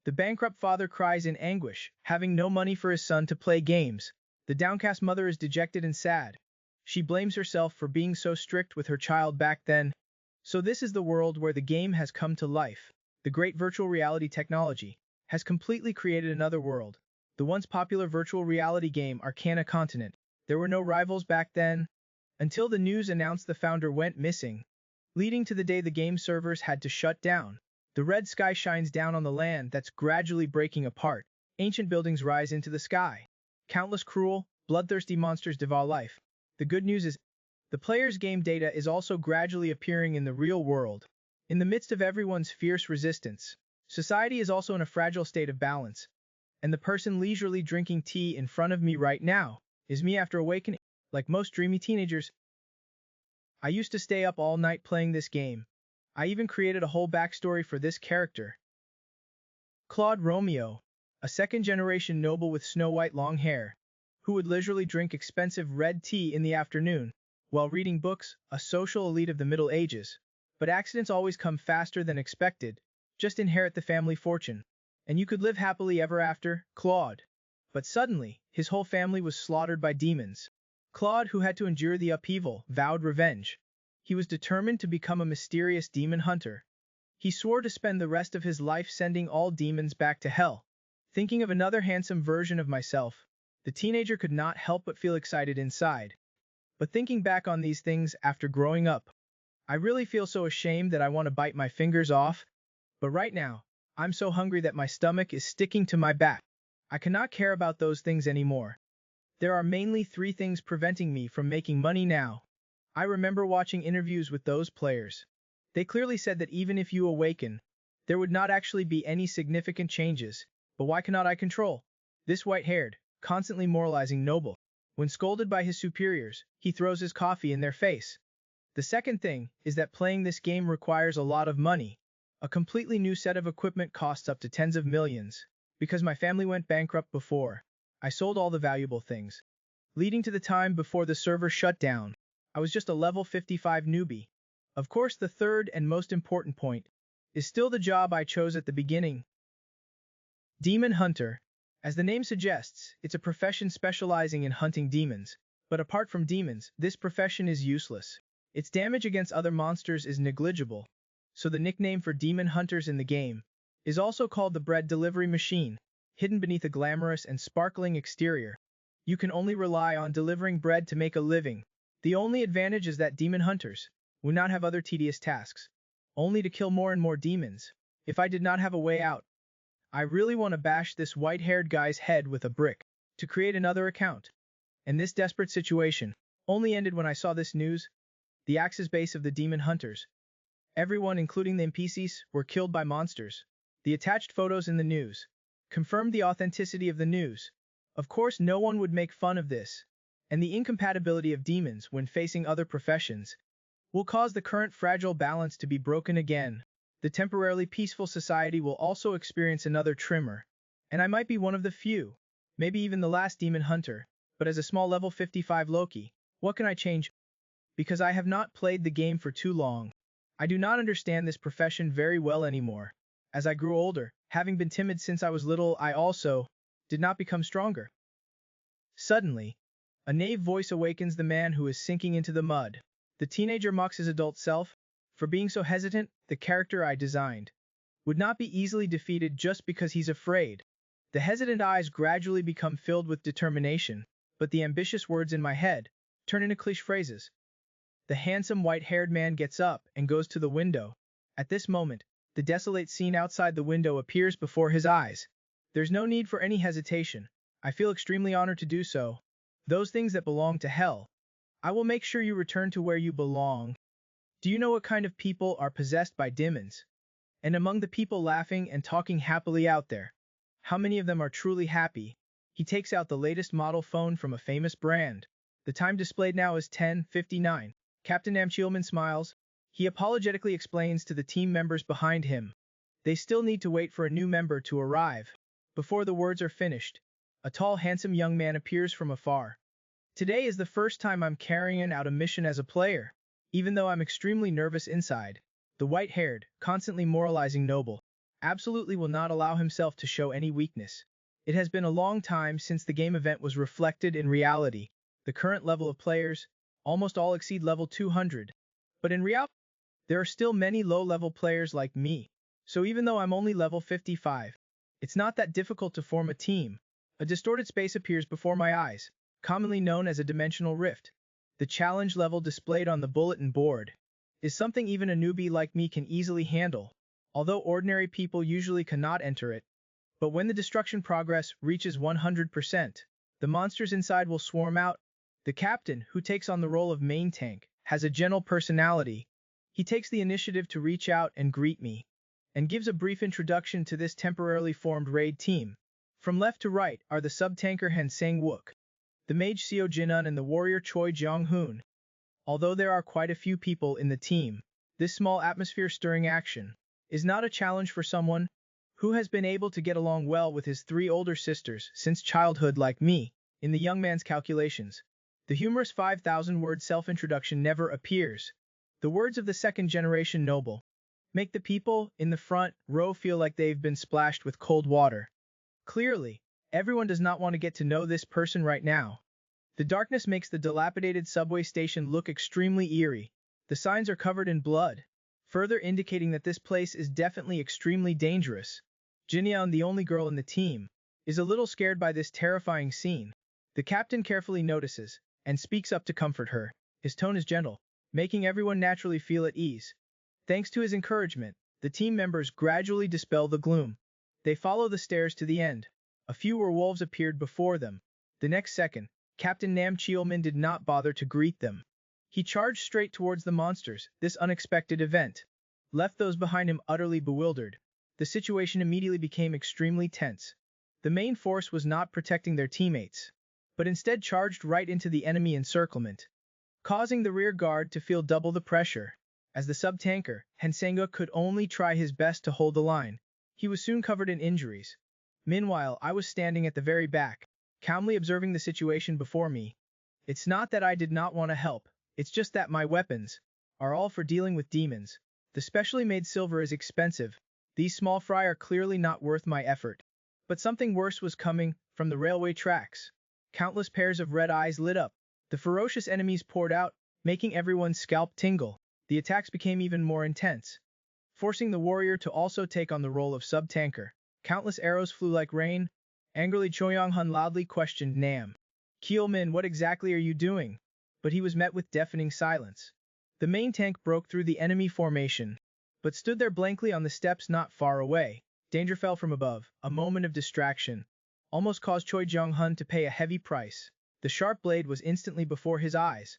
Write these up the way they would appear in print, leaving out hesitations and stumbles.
The bankrupt father cries in anguish, having no money for his son to play games. The downcast mother is dejected and sad. She blames herself for being so strict with her child back then. So this is the world where the game has come to life. The great virtual reality technology has completely created another world. The once popular virtual reality game Arcana Continent. There were no rivals back then, until the news announced the founder went missing, leading to the day the game servers had to shut down. The red sky shines down on the land that's gradually breaking apart. Ancient buildings rise into the sky. Countless cruel, bloodthirsty monsters devour life. The good news is, the player's game data is also gradually appearing in the real world. In the midst of everyone's fierce resistance, society is also in a fragile state of balance. And the person leisurely drinking tea in front of me right now is me after awakening. Like most dreamy teenagers, I used to stay up all night playing this game. I even created a whole backstory for this character. Claude Romeo, a second-generation noble with snow-white long hair, who would leisurely drink expensive red tea in the afternoon, while reading books, a social elite of the Middle Ages. But accidents always come faster than expected. Just inherit the family fortune, and you could live happily ever after, Claude. But suddenly, his whole family was slaughtered by demons. Claude, who had to endure the upheaval, vowed revenge. He was determined to become a mysterious demon hunter. He swore to spend the rest of his life sending all demons back to hell. Thinking of another handsome version of myself, the teenager could not help but feel excited inside. But thinking back on these things after growing up, I really feel so ashamed that I want to bite my fingers off. But right now, I'm so hungry that my stomach is sticking to my back. I cannot care about those things anymore. There are mainly three things preventing me from making money now. I remember watching interviews with those players. They clearly said that even if you awaken, there would not actually be any significant changes. But why cannot I control this white-haired, constantly moralizing noble? When scolded by his superiors, he throws his coffee in their face. The second thing is that playing this game requires a lot of money. A completely new set of equipment costs up to tens of millions. Because my family went bankrupt before, I sold all the valuable things, leading to the time before the server shut down. I was just a level 55 newbie. Of course, the third and most important point is still the job I chose at the beginning. Demon Hunter. As the name suggests, it's a profession specializing in hunting demons. But apart from demons, this profession is useless. Its damage against other monsters is negligible. So the nickname for demon hunters in the game is also called the bread delivery machine. Hidden beneath a glamorous and sparkling exterior, you can only rely on delivering bread to make a living. The only advantage is that demon hunters would not have other tedious tasks, only to kill more and more demons. If I did not have a way out, I really want to bash this white-haired guy's head with a brick to create another account. And this desperate situation only ended when I saw this news. The Axis base of the demon hunters. Everyone, including the NPCs, were killed by monsters. The attached photos in the news confirmed the authenticity of the news. Of course, no one would make fun of this, and the incompatibility of demons when facing other professions will cause the current fragile balance to be broken again. The temporarily peaceful society will also experience another tremor, and I might be one of the few, maybe even the last demon hunter. But as a small level 55 Loki, what can I change? Because I have not played the game for too long, I do not understand this profession very well anymore. As I grew older, having been timid since I was little, I also did not become stronger. Suddenly, a naive voice awakens the man who is sinking into the mud. The teenager mocks his adult self for being so hesitant. The character I designed would not be easily defeated just because he's afraid. The hesitant eyes gradually become filled with determination, but the ambitious words in my head turn into cliché phrases. The handsome white-haired man gets up and goes to the window. At this moment, the desolate scene outside the window appears before his eyes. There's no need for any hesitation. I feel extremely honored to do so. Those things that belong to hell, I will make sure you return to where you belong. Do you know what kind of people are possessed by demons? And among the people laughing and talking happily out there, how many of them are truly happy? He takes out the latest model phone from a famous brand. The time displayed now is 10:59. Captain Amchielman smiles. He apologetically explains to the team members behind him. They still need to wait for a new member to arrive. Before the words are finished, a tall, handsome young man appears from afar. Today is the first time I'm carrying out a mission as a player. Even though I'm extremely nervous inside, the white-haired, constantly moralizing noble absolutely will not allow himself to show any weakness. It has been a long time since the game event was reflected in reality. The current level of players almost all exceed level 200. But in reality, there are still many low-level players like me. So even though I'm only level 55, it's not that difficult to form a team. A distorted space appears before my eyes, commonly known as a dimensional rift. The challenge level displayed on the bulletin board is something even a newbie like me can easily handle, although ordinary people usually cannot enter it. But when the destruction progress reaches 100%, the monsters inside will swarm out. The captain, who takes on the role of main tank, has a gentle personality. He takes the initiative to reach out and greet me, and gives a brief introduction to this temporarily formed raid team. From left to right are the sub-tanker Han Sang-wook, the mage Seo Jin-un and the warrior Choi Jong-hoon. Although there are quite a few people in the team, this small atmosphere-stirring action is not a challenge for someone who has been able to get along well with his three older sisters since childhood like me. In the young man's calculations, the humorous 5,000-word self-introduction never appears. The words of the second-generation noble make the people in the front row feel like they've been splashed with cold water. Clearly, everyone does not want to get to know this person right now. The darkness makes the dilapidated subway station look extremely eerie. The signs are covered in blood, further indicating that this place is definitely extremely dangerous. Jinyeon, the only girl in the team, is a little scared by this terrifying scene. The captain carefully notices and speaks up to comfort her. His tone is gentle, making everyone naturally feel at ease. Thanks to his encouragement, the team members gradually dispel the gloom. They follow the stairs to the end. A few werewolves appeared before them. The next second, Captain Nam Cheolmin did not bother to greet them. He charged straight towards the monsters. This unexpected event left those behind him utterly bewildered. The situation immediately became extremely tense. The main force was not protecting their teammates, but instead charged right into the enemy encirclement, causing the rear guard to feel double the pressure. As the sub-tanker, Han Sang-wook could only try his best to hold the line. He was soon covered in injuries. Meanwhile, I was standing at the very back, calmly observing the situation before me. It's not that I did not want to help, it's just that my weapons are all for dealing with demons. The specially made silver is expensive. These small fry are clearly not worth my effort. But something worse was coming from the railway tracks. Countless pairs of red eyes lit up. The ferocious enemies poured out, making everyone's scalp tingle. The attacks became even more intense, forcing the warrior to also take on the role of sub-tanker. Countless arrows flew like rain. Angrily, Choi Yong-hun loudly questioned Nam Cheolmin, what exactly are you doing? But he was met with deafening silence. The main tank broke through the enemy formation, but stood there blankly on the steps not far away. Danger fell from above. A moment of distraction almost caused Choi Jong-hun to pay a heavy price. The sharp blade was instantly before his eyes.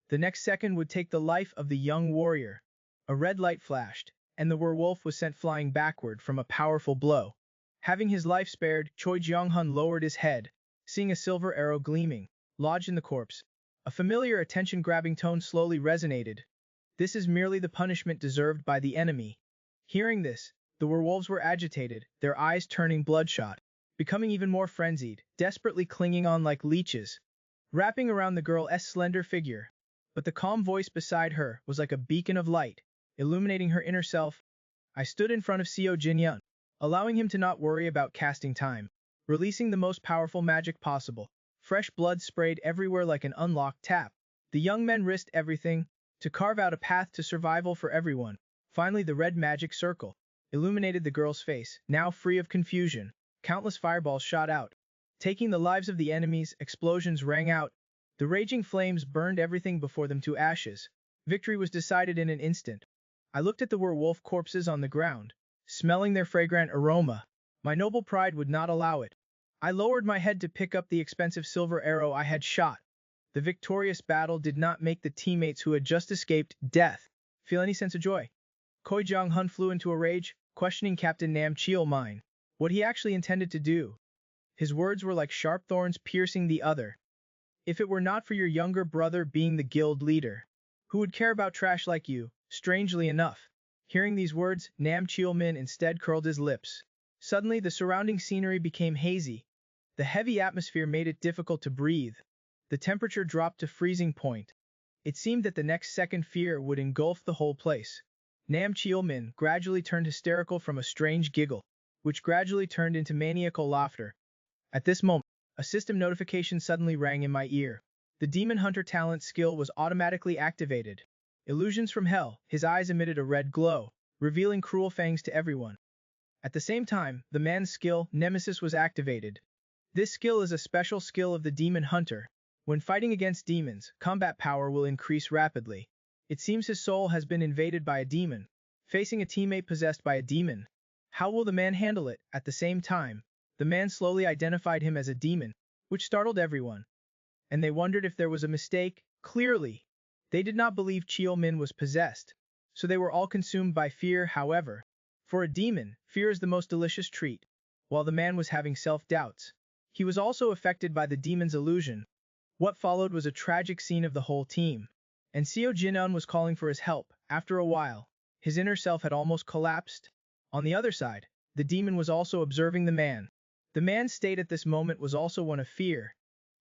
The next second would take the life of the young warrior. A red light flashed, and the werewolf was sent flying backward from a powerful blow. Having his life spared, Choi Jong-hun lowered his head, seeing a silver arrow gleaming, lodged in the corpse. A familiar attention-grabbing tone slowly resonated. This is merely the punishment deserved by the enemy. Hearing this, the werewolves were agitated, their eyes turning bloodshot, becoming even more frenzied, desperately clinging on like leeches, wrapping around the girl's slender figure. But the calm voice beside her was like a beacon of light, illuminating her inner self. I stood in front of Seo Jin-young, allowing him to not worry about casting time, releasing the most powerful magic possible. Fresh blood sprayed everywhere like an unlocked tap. The young men risked everything to carve out a path to survival for everyone. Finally, the red magic circle illuminated the girl's face, now free of confusion. Countless fireballs shot out, taking the lives of the enemies. Explosions rang out. The raging flames burned everything before them to ashes. Victory was decided in an instant. I looked at the werewolf corpses on the ground, smelling their fragrant aroma. My noble pride would not allow it. I lowered my head to pick up the expensive silver arrow I had shot. The victorious battle did not make the teammates who had just escaped death feel any sense of joy. Choi Jong-hun flew into a rage, questioning Captain Nam Cheolmin what he actually intended to do. His words were like sharp thorns piercing the other. If it were not for your younger brother being the guild leader, who would care about trash like you? Strangely enough, hearing these words, Nam Cheolmin instead curled his lips. Suddenly, the surrounding scenery became hazy. The heavy atmosphere made it difficult to breathe. The temperature dropped to freezing point. It seemed that the next second fear would engulf the whole place. Nam Cheol-min gradually turned hysterical from a strange giggle, which gradually turned into maniacal laughter. At this moment, a system notification suddenly rang in my ear. The Demon Hunter talent skill was automatically activated. Illusions from Hell, his eyes emitted a red glow, revealing cruel fangs to everyone. At the same time, the man's skill, Nemesis, was activated. This skill is a special skill of the Demon Hunter. When fighting against demons, combat power will increase rapidly. It seems his soul has been invaded by a demon, facing a teammate possessed by a demon. How will the man handle it? At the same time, the man slowly identified him as a demon, which startled everyone. And they wondered if there was a mistake. Clearly, they did not believe Cheol-min was possessed, so they were all consumed by fear. However, for a demon, fear is the most delicious treat. While the man was having self-doubts, he was also affected by the demon's illusion. What followed was a tragic scene of the whole team, and Seo Jin-un was calling for his help. After a while, his inner self had almost collapsed. On the other side, the demon was also observing the man. The man's state at this moment was also one of fear.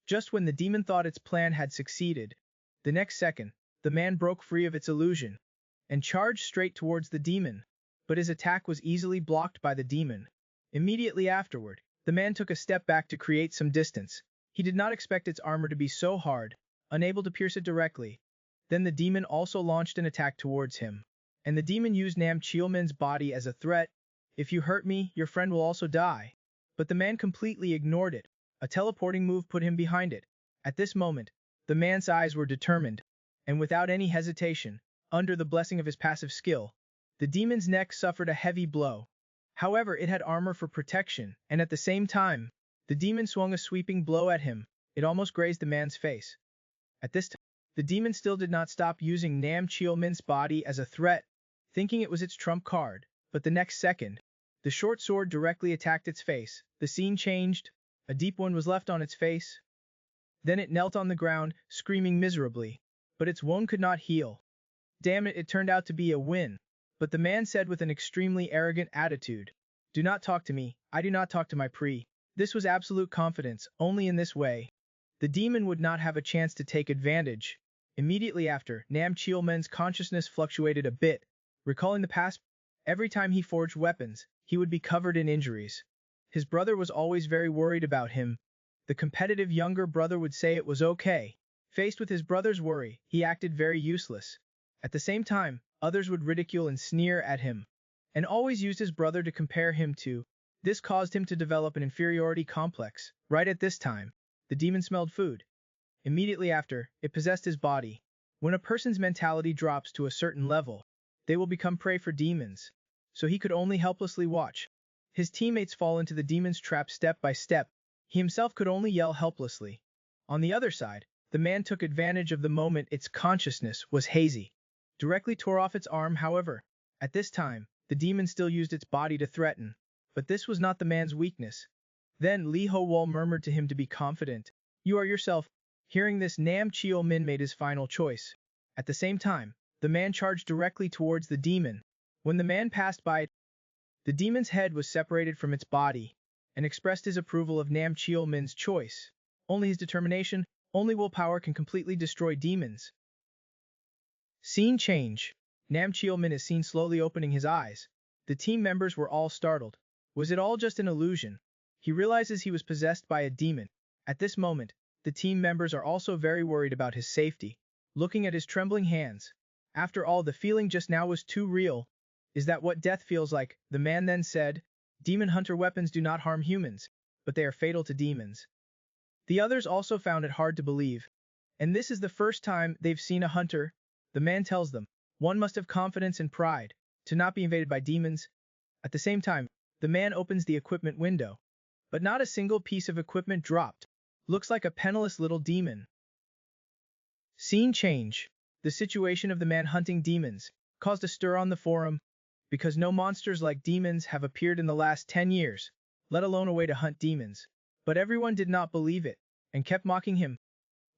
Just when the demon thought its plan had succeeded, the next second, the man broke free of its illusion and charged straight towards the demon. But his attack was easily blocked by the demon. Immediately afterward, the man took a step back to create some distance. He did not expect its armor to be so hard, unable to pierce it directly. Then the demon also launched an attack towards him, and the demon used Nam Cheol-min's body as a threat. If you hurt me, your friend will also die. But the man completely ignored it. A teleporting move put him behind it. At this moment, the man's eyes were determined, and without any hesitation, under the blessing of his passive skill, the demon's neck suffered a heavy blow. However, it had armor for protection, and at the same time, the demon swung a sweeping blow at him. It almost grazed the man's face. At this time, the demon still did not stop using Nam Cheol-min's body as a threat, thinking it was its trump card. But the next second, the short sword directly attacked its face. The scene changed. A deep wound was left on its face. Then it knelt on the ground, screaming miserably. But its wound could not heal. Damn it, it turned out to be a win. But the man said with an extremely arrogant attitude, "Do not talk to me, I do not talk to my pre." This was absolute confidence. Only in this way, the demon would not have a chance to take advantage. Immediately after, Nam Cheol-min's consciousness fluctuated a bit, recalling the past. Every time he forged weapons, he would be covered in injuries. His brother was always very worried about him. The competitive younger brother would say it was okay. Faced with his brother's worry, he acted very useless. At the same time, others would ridicule and sneer at him, and always used his brother to compare him to. This caused him to develop an inferiority complex. Right at this time, the demon smelled food. Immediately after, it possessed his body. When a person's mentality drops to a certain level, they will become prey for demons. So he could only helplessly watch his teammates fall into the demon's trap step by step. He himself could only yell helplessly. On the other side, the man took advantage of the moment. Its consciousness was hazy. Directly tore off its arm. However, at this time, the demon still used its body to threaten. But this was not the man's weakness. Then Lee Ho-wol murmured to him to be confident. "You are yourself." Hearing this, Nam Cheol-min made his final choice. At the same time, the man charged directly towards the demon. When the man passed by it, the demon's head was separated from its body, and expressed his approval of Nam Cheol-min's choice. Only his determination, only willpower can completely destroy demons. Scene change. Nam Cheol-min is seen slowly opening his eyes. The team members were all startled. Was it all just an illusion? He realizes he was possessed by a demon. At this moment, the team members are also very worried about his safety, looking at his trembling hands. After all, the feeling just now was too real. Is that what death feels like? The man then said, "Demon hunter weapons do not harm humans, but they are fatal to demons." The others also found it hard to believe. And this is the first time they've seen a hunter. The man tells them, one must have confidence and pride, to not be invaded by demons. At the same time, the man opens the equipment window. But not a single piece of equipment dropped. Looks like a penniless little demon. Scene change. The situation of the man hunting demons caused a stir on the forum, because no monsters like demons have appeared in the last 10 years, let alone a way to hunt demons. But everyone did not believe it, and kept mocking him.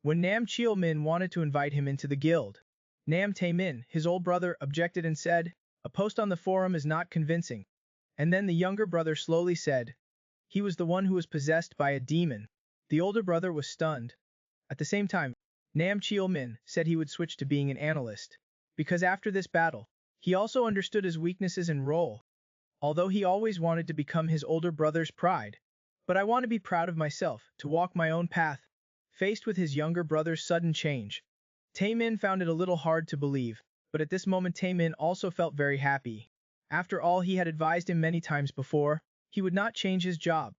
When Nam Cheol-min wanted to invite him into the guild, Nam Tae-min, his old brother, objected and said, "A post on the forum is not convincing." And then the younger brother slowly said, he was the one who was possessed by a demon. The older brother was stunned. At the same time, Nam Cheol-min said he would switch to being an analyst, because after this battle, He also understood his weaknesses and role, although he always wanted to become his older brother's pride. But I want to be proud of myself, to walk my own path. Faced with his younger brother's sudden change, Taemin found it a little hard to believe, but at this moment Taemin also felt very happy. After all, he had advised him many times before, he would not change his job.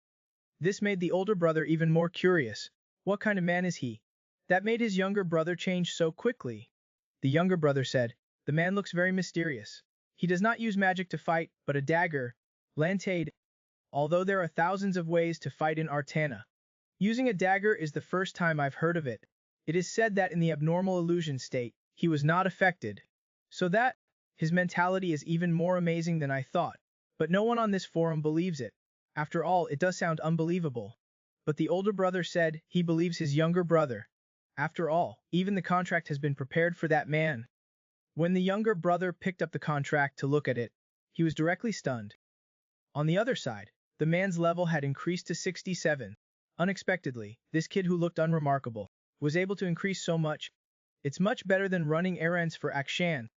This made the older brother even more curious. What kind of man is he that made his younger brother change so quickly? The younger brother said, the man looks very mysterious. He does not use magic to fight, but a dagger, lantade. Although there are thousands of ways to fight in Artana, using a dagger is the first time I've heard of it. It is said that in the abnormal illusion state, he was not affected. So that, his mentality is even more amazing than I thought. But no one on this forum believes it. After all, it does sound unbelievable. But the older brother said he believes his younger brother. After all, even the contract has been prepared for that man. When the younger brother picked up the contract to look at it, he was directly stunned. On the other side, the man's level had increased to 67. Unexpectedly, this kid who looked unremarkable was able to increase so much. It's much better than running errands for Akshan.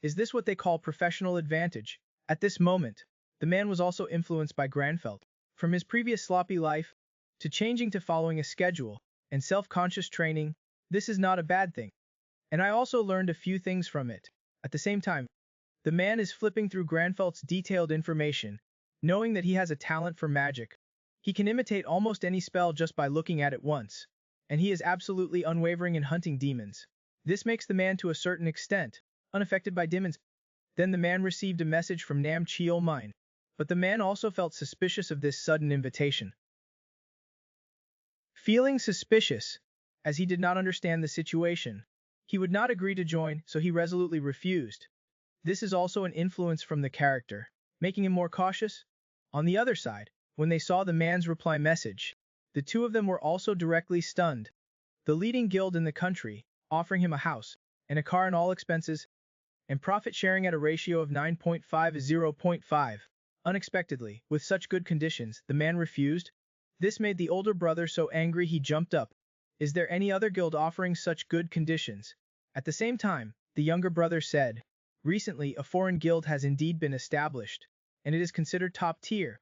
Is this what they call professional advantage? At this moment, the man was also influenced by Granfeld. From his previous sloppy life, to changing to following a schedule, and self-conscious training, this is not a bad thing. And I also learned a few things from it. At the same time, the man is flipping through Granfeld's detailed information, knowing that he has a talent for magic. He can imitate almost any spell just by looking at it once, and he is absolutely unwavering in hunting demons. This makes the man to a certain extent unaffected by demons. Then the man received a message from Nam Cheol Mine, but the man also felt suspicious of this sudden invitation. Feeling suspicious, as he did not understand the situation, he would not agree to join, so he resolutely refused. This is also an influence from the character, making him more cautious. On the other side, when they saw the man's reply message, the two of them were also directly stunned. The leading guild in the country, offering him a house, and a car and all expenses, and profit sharing at a ratio of 9.5 to 0.5. Unexpectedly, with such good conditions, the man refused. This made the older brother so angry he jumped up. Is there any other guild offering such good conditions? At the same time, the younger brother said, recently a foreign guild has indeed been established, and it is considered top tier.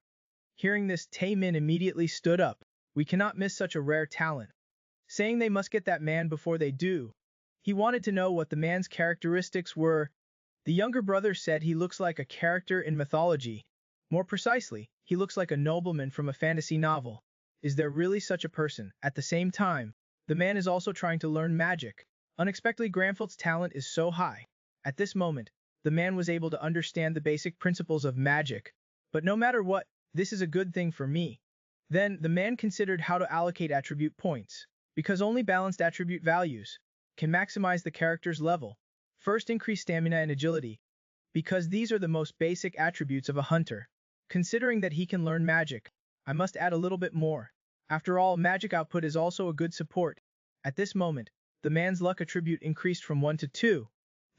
Hearing this, Taemin immediately stood up. We cannot miss such a rare talent. Saying they must get that man before they do. He wanted to know what the man's characteristics were. The younger brother said he looks like a character in mythology. More precisely, he looks like a nobleman from a fantasy novel. Is there really such a person? At the same time, the man is also trying to learn magic. Unexpectedly, Granfeld's talent is so high. At this moment, the man was able to understand the basic principles of magic. But no matter what, this is a good thing for me. Then, the man considered how to allocate attribute points, because only balanced attribute values can maximize the character's level. First, increase stamina and agility, because these are the most basic attributes of a hunter. Considering that he can learn magic, I must add a little bit more. After all, magic output is also a good support. At this moment, the man's luck attribute increased from 1 to 2.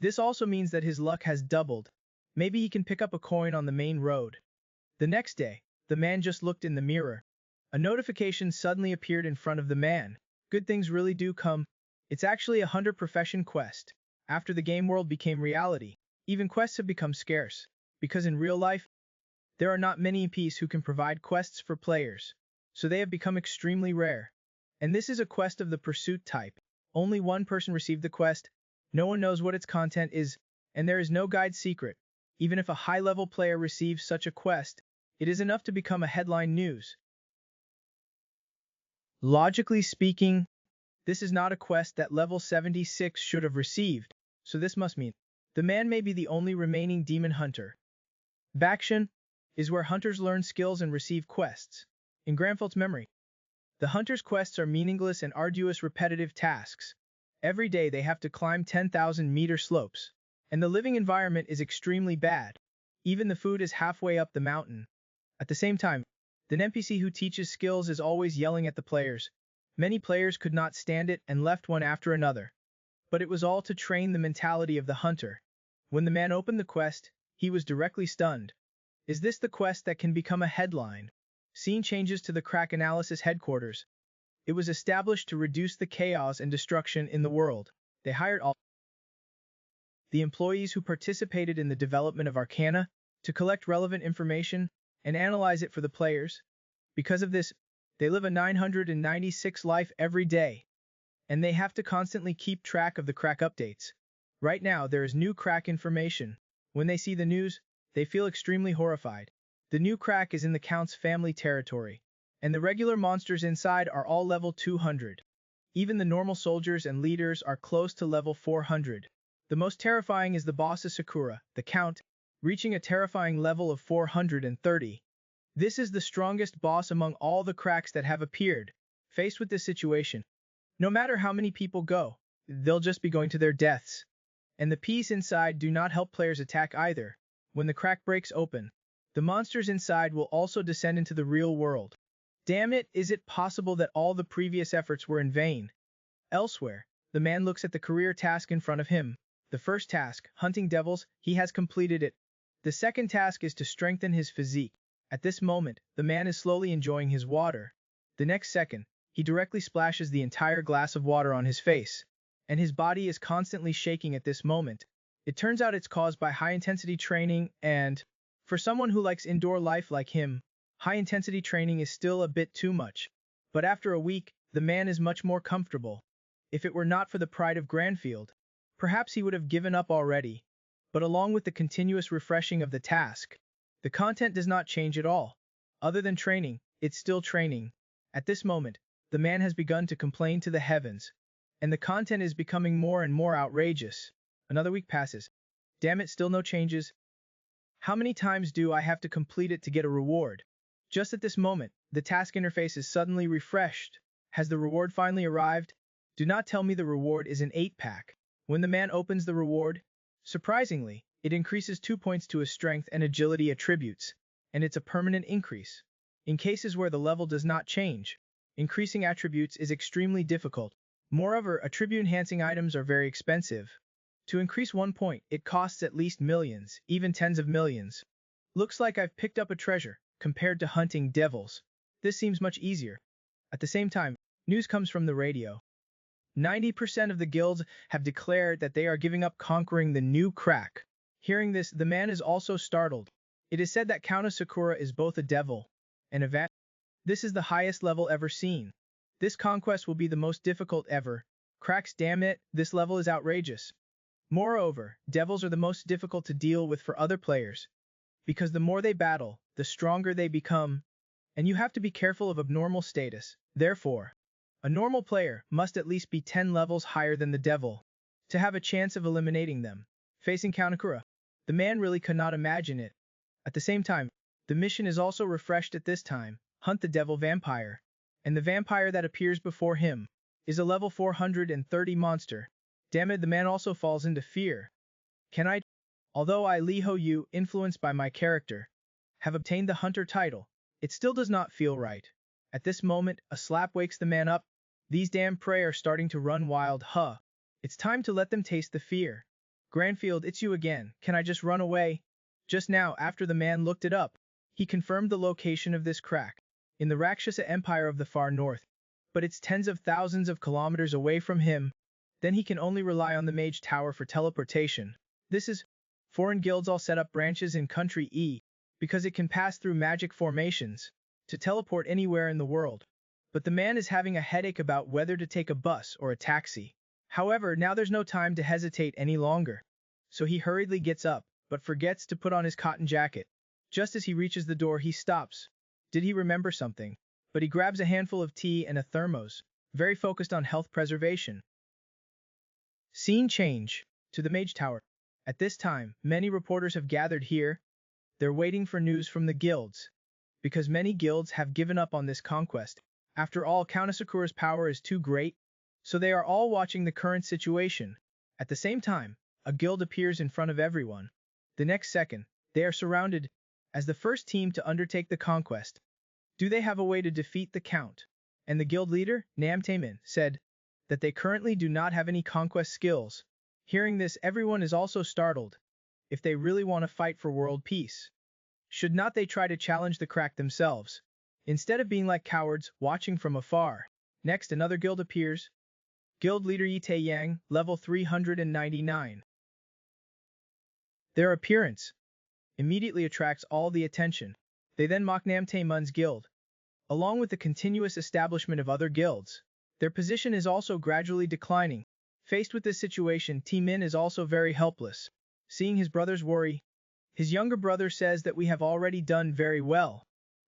This also means that his luck has doubled. Maybe he can pick up a coin on the main road. The next day, the man just looked in the mirror. A notification suddenly appeared in front of the man. Good things really do come. It's actually a hunter profession quest. After the game world became reality, even quests have become scarce, because in real life, there are not many EPs who can provide quests for players, so they have become extremely rare. And this is a quest of the pursuit type. Only one person received the quest, no one knows what its content is, and there is no guide secret. Even if a high-level player receives such a quest, it is enough to become a headline news. Logically speaking, this is not a quest that level 76 should have received, so this must mean the man may be the only remaining demon hunter. Bakshan is where hunters learn skills and receive quests. In Granfeld's memory, the hunter's quests are meaningless and arduous repetitive tasks. Every day they have to climb 10,000-meter slopes, and the living environment is extremely bad. Even the food is halfway up the mountain. At the same time, the NPC who teaches skills is always yelling at the players. Many players could not stand it and left one after another. But it was all to train the mentality of the hunter. When the man opened the quest, he was directly stunned. Is this the quest that can become a headline? Scene changes to the crack analysis headquarters. It was established to reduce the chaos and destruction in the world. They hired all the employees who participated in the development of Arcana, to collect relevant information and analyze it for the players. Because of this, they live a 996 life every day, and they have to constantly keep track of the crack updates. Right now, there is new crack information. When they see the news, they feel extremely horrified. The new crack is in the Count's family territory, and the regular monsters inside are all level 200. Even the normal soldiers and leaders are close to level 400. The most terrifying is the boss of Sakura, the Count, reaching a terrifying level of 430. This is the strongest boss among all the cracks that have appeared. Faced with this situation, no matter how many people go, they'll just be going to their deaths. And the peace inside do not help players attack either. When the crack breaks open, the monsters inside will also descend into the real world. Damn it, is it possible that all the previous efforts were in vain? Elsewhere, the man looks at the career task in front of him. The first task, hunting devils, he has completed it. The second task is to strengthen his physique. At this moment, the man is slowly enjoying his water. The next second, he directly splashes the entire glass of water on his face, and his body is constantly shaking at this moment. It turns out it's caused by high-intensity training and, for someone who likes indoor life like him, high-intensity training is still a bit too much. But after a week, the man is much more comfortable. If it were not for the pride of Granfield, perhaps he would have given up already. But along with the continuous refreshing of the task, the content does not change at all. Other than training, it's still training. At this moment, the man has begun to complain to the heavens, and the content is becoming more and more outrageous. Another week passes. Damn it, still no changes. How many times do I have to complete it to get a reward? Just at this moment, the task interface is suddenly refreshed. Has the reward finally arrived? Do not tell me the reward is an 8-pack. When the man opens the reward, surprisingly, it increases 2 points to his strength and agility attributes, and it's a permanent increase. In cases where the level does not change, increasing attributes is extremely difficult. Moreover, attribute-enhancing items are very expensive. To increase 1 point, it costs at least millions, even tens of millions. Looks like I've picked up a treasure, compared to hunting devils. This seems much easier. At the same time, news comes from the radio. 90% of the guilds have declared that they are giving up conquering the new crack. Hearing this, the man is also startled. It is said that Countess Sakura is both a devil and a vat. This is the highest level ever seen. This conquest will be the most difficult ever. Cracks, damn it, this level is outrageous. Moreover, devils are the most difficult to deal with for other players, because the more they battle, the stronger they become, and you have to be careful of abnormal status. Therefore, a normal player must at least be 10 levels higher than the devil to have a chance of eliminating them. Facing Kaunakura, the man really could not imagine it. At the same time, the mission is also refreshed at this time, hunt the devil vampire, and the vampire that appears before him is a level 430 monster. Damn it, the man also falls into fear. Can I? Although I, Lee Ho Yu, influenced by my character, have obtained the hunter title, it still does not feel right. At this moment, a slap wakes the man up. These damn prey are starting to run wild, huh? It's time to let them taste the fear. Granfield, it's you again. Can I just run away? Just now, after the man looked it up, he confirmed the location of this crack, in the Rakshasa Empire of the far north. But it's tens of thousands of kilometers away from him. Then he can only rely on the Mage Tower for teleportation. This is, foreign guilds all set up branches in Country E, because it can pass through magic formations to teleport anywhere in the world. But the man is having a headache about whether to take a bus or a taxi. However, now there's no time to hesitate any longer. So he hurriedly gets up, but forgets to put on his cotton jacket. Just as he reaches the door, he stops. Did he remember something? But he grabs a handful of tea and a thermos, very focused on health preservation. Scene change to the Mage Tower. At this time, many reporters have gathered here. They're waiting for news from the guilds, because many guilds have given up on this conquest. After all, Countess Sakura's power is too great, so they are all watching the current situation. At the same time, a guild appears in front of everyone. The next second, they are surrounded as the first team to undertake the conquest. Do they have a way to defeat the Count? And the guild leader, Namtaemin, said that they currently do not have any conquest skills. Hearing this, everyone is also startled. If they really want to fight for world peace, should not they try to challenge the crack themselves, instead of being like cowards, watching from afar? Next, another guild appears. Guild leader Yi Tae Yang, level 399. Their appearance immediately attracts all the attention. They then mock Namtae Mun's guild, along with the continuous establishment of other guilds. Their position is also gradually declining. Faced with this situation, Min is also very helpless. Seeing his brother's worry, his younger brother says that we have already done very well.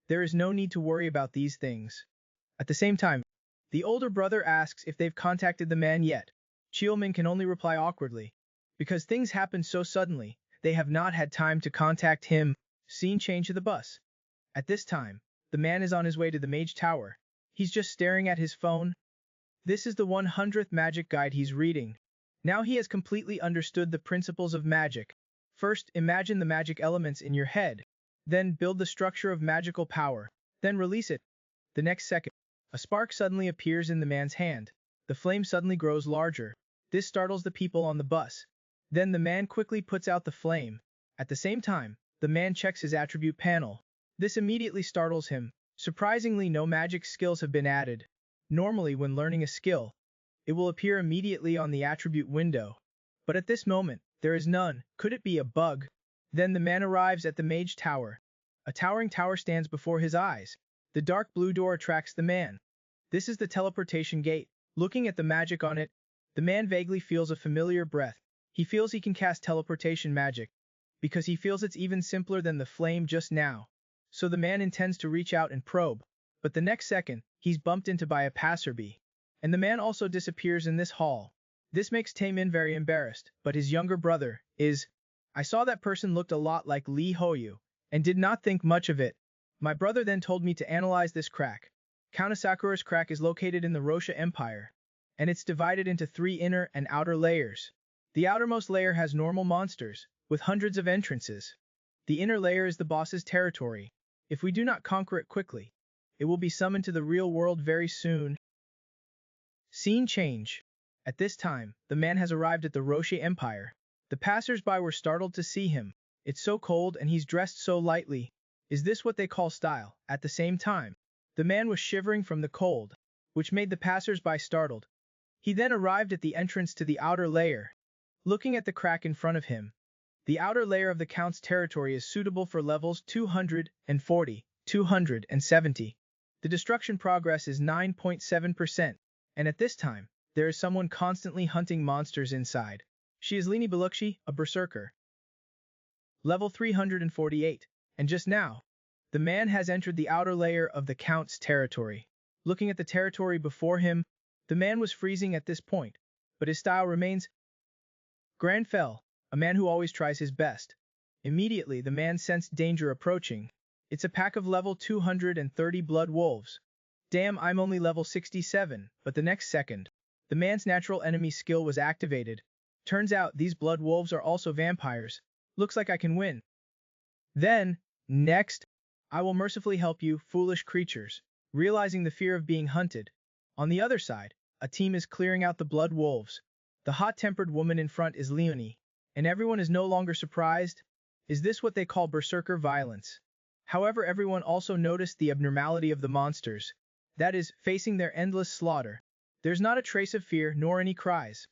There is no need to worry about these things. At the same time, the older brother asks if they've contacted the man yet. Min can only reply awkwardly. Because things happen so suddenly, they have not had time to contact him. Scene change to the bus. At this time, the man is on his way to the Mage Tower. He's just staring at his phone. This is the 100th magic guide he's reading. Now he has completely understood the principles of magic. First, imagine the magic elements in your head. Then build the structure of magical power. Then release it. The next second, a spark suddenly appears in the man's hand. The flame suddenly grows larger. This startles the people on the bus. Then the man quickly puts out the flame. At the same time, the man checks his attribute panel. This immediately startles him. Surprisingly, no magic skills have been added. Normally, when learning a skill, it will appear immediately on the attribute window. But at this moment, there is none. Could it be a bug? Then the man arrives at the Mage Tower. A towering tower stands before his eyes. The dark blue door attracts the man. This is the teleportation gate. Looking at the magic on it, the man vaguely feels a familiar breath. He feels he can cast teleportation magic, because he feels it's even simpler than the flame just now. So the man intends to reach out and probe. But the next second, he's bumped into by a passerby. And the man also disappears in this hall. This makes Taemin very embarrassed, but his younger brother is... I saw that person looked a lot like Lee Hoyu, and did not think much of it. My brother then told me to analyze this crack. Count Asakura's crack is located in the Rosha Empire, and it's divided into 3 inner and outer layers. The outermost layer has normal monsters, with hundreds of entrances. The inner layer is the boss's territory. If we do not conquer it quickly, it will be summoned to the real world very soon. Scene change. At this time, the man has arrived at the Rosha Empire. The passers-by were startled to see him. It's so cold and he's dressed so lightly. Is this what they call style? At the same time, the man was shivering from the cold, which made the passers-by startled. He then arrived at the entrance to the outer layer. Looking at the crack in front of him, the outer layer of the Count's territory is suitable for levels 240, 270. The destruction progress is 9.7%, and at this time, there is someone constantly hunting monsters inside. She is Lini Balukshi, a berserker. Level 348, and just now, the man has entered the outer layer of the Count's territory. Looking at the territory before him, the man was freezing at this point, but his style remains. Granfell, a man who always tries his best. Immediately, the man sensed danger approaching. It's a pack of level 230 blood wolves. Damn, I'm only level 67, but the next second, the man's natural enemy skill was activated. Turns out these blood wolves are also vampires. Looks like I can win. Then, next, I will mercifully help you, foolish creatures. Realizing the fear of being hunted. On the other side, a team is clearing out the blood wolves. The hot-tempered woman in front is Leonie, and everyone is no longer surprised. Is this what they call berserker violence? However, everyone also noticed the abnormality of the monsters. That is, facing their endless slaughter. There's not a trace of fear nor any cries.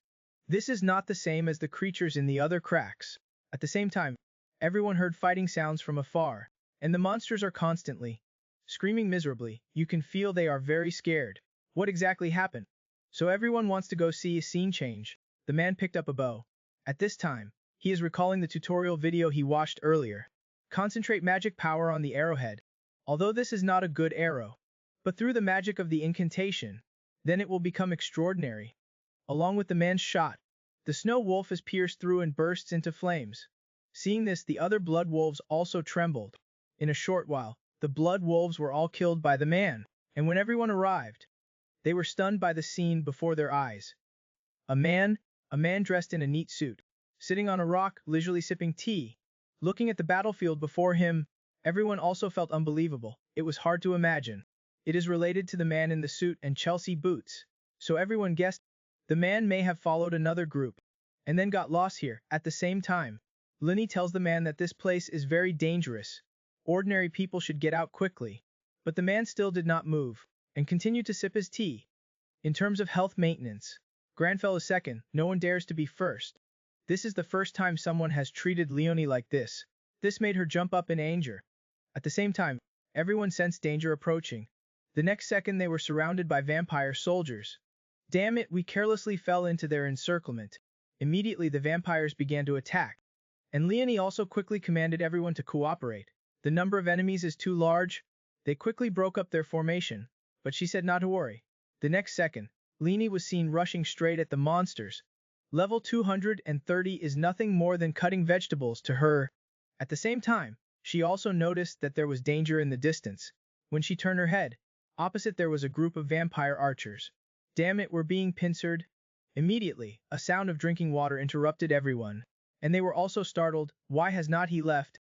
This is not the same as the creatures in the other cracks. At the same time, everyone heard fighting sounds from afar, and the monsters are constantly screaming miserably. You can feel they are very scared. What exactly happened? So everyone wants to go see a scene change. The man picked up a bow. At this time, he is recalling the tutorial video he watched earlier. Concentrate magic power on the arrowhead. Although this is not a good arrow, but through the magic of the incantation, then it will become extraordinary. Along with the man's shot, the snow wolf is pierced through and bursts into flames. Seeing this, the other blood wolves also trembled. In a short while, the blood wolves were all killed by the man, and when everyone arrived, they were stunned by the scene before their eyes. A man dressed in a neat suit, sitting on a rock, leisurely sipping tea. Looking at the battlefield before him, everyone also felt unbelievable. It was hard to imagine. It is related to the man in the suit and Chelsea boots, so everyone guessed the man may have followed another group, and then got lost here. At the same time, Linny tells the man that this place is very dangerous. Ordinary people should get out quickly. But the man still did not move, and continued to sip his tea. In terms of health maintenance, Granfell is second, no one dares to be first. This is the first time someone has treated Leonie like this. This made her jump up in anger. At the same time, everyone sensed danger approaching. The next second they were surrounded by vampire soldiers. Damn it, we carelessly fell into their encirclement. Immediately the vampires began to attack. And Leonie also quickly commanded everyone to cooperate. The number of enemies is too large. They quickly broke up their formation, but she said not to worry. The next second, Leonie was seen rushing straight at the monsters. Level 230 is nothing more than cutting vegetables to her. At the same time, she also noticed that there was danger in the distance. When she turned her head, opposite there was a group of vampire archers. Damn it, we're being pincered. Immediately, a sound of drinking water interrupted everyone, and they were also startled. Why has not he left?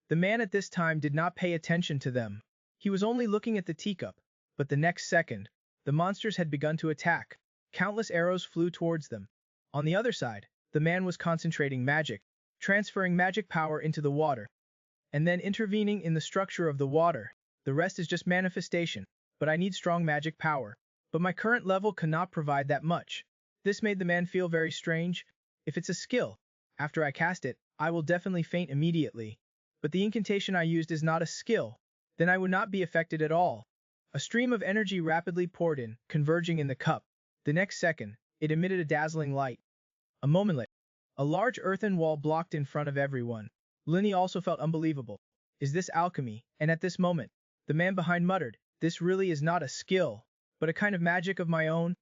The man at this time did not pay attention to them. He was only looking at the teacup, but the next second, the monsters had begun to attack. Countless arrows flew towards them. On the other side, the man was concentrating magic, transferring magic power into the water, and then intervening in the structure of the water. The rest is just manifestation, but I need strong magic power. But my current level cannot provide that much. This made the man feel very strange. If it's a skill, after I cast it, I will definitely faint immediately. But the incantation I used is not a skill. Then I would not be affected at all. A stream of energy rapidly poured in, converging in the cup. The next second, it emitted a dazzling light. A moment later, a large earthen wall blocked in front of everyone. Leonie also felt unbelievable. Is this alchemy? And at this moment, the man behind muttered, this really is not a skill, but a kind of magic of my own.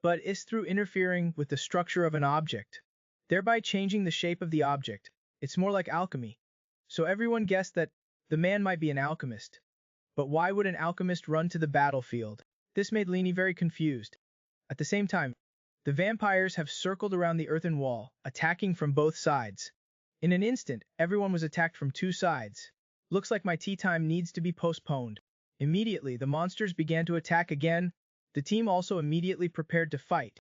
But it's through interfering with the structure of an object, thereby changing the shape of the object. It's more like alchemy. So everyone guessed that the man might be an alchemist. But why would an alchemist run to the battlefield? This made Leonie very confused. At the same time, the vampires have circled around the earthen wall, attacking from both sides. In an instant, everyone was attacked from two sides. Looks like my tea time needs to be postponed. Immediately, the monsters began to attack again. The team also immediately prepared to fight.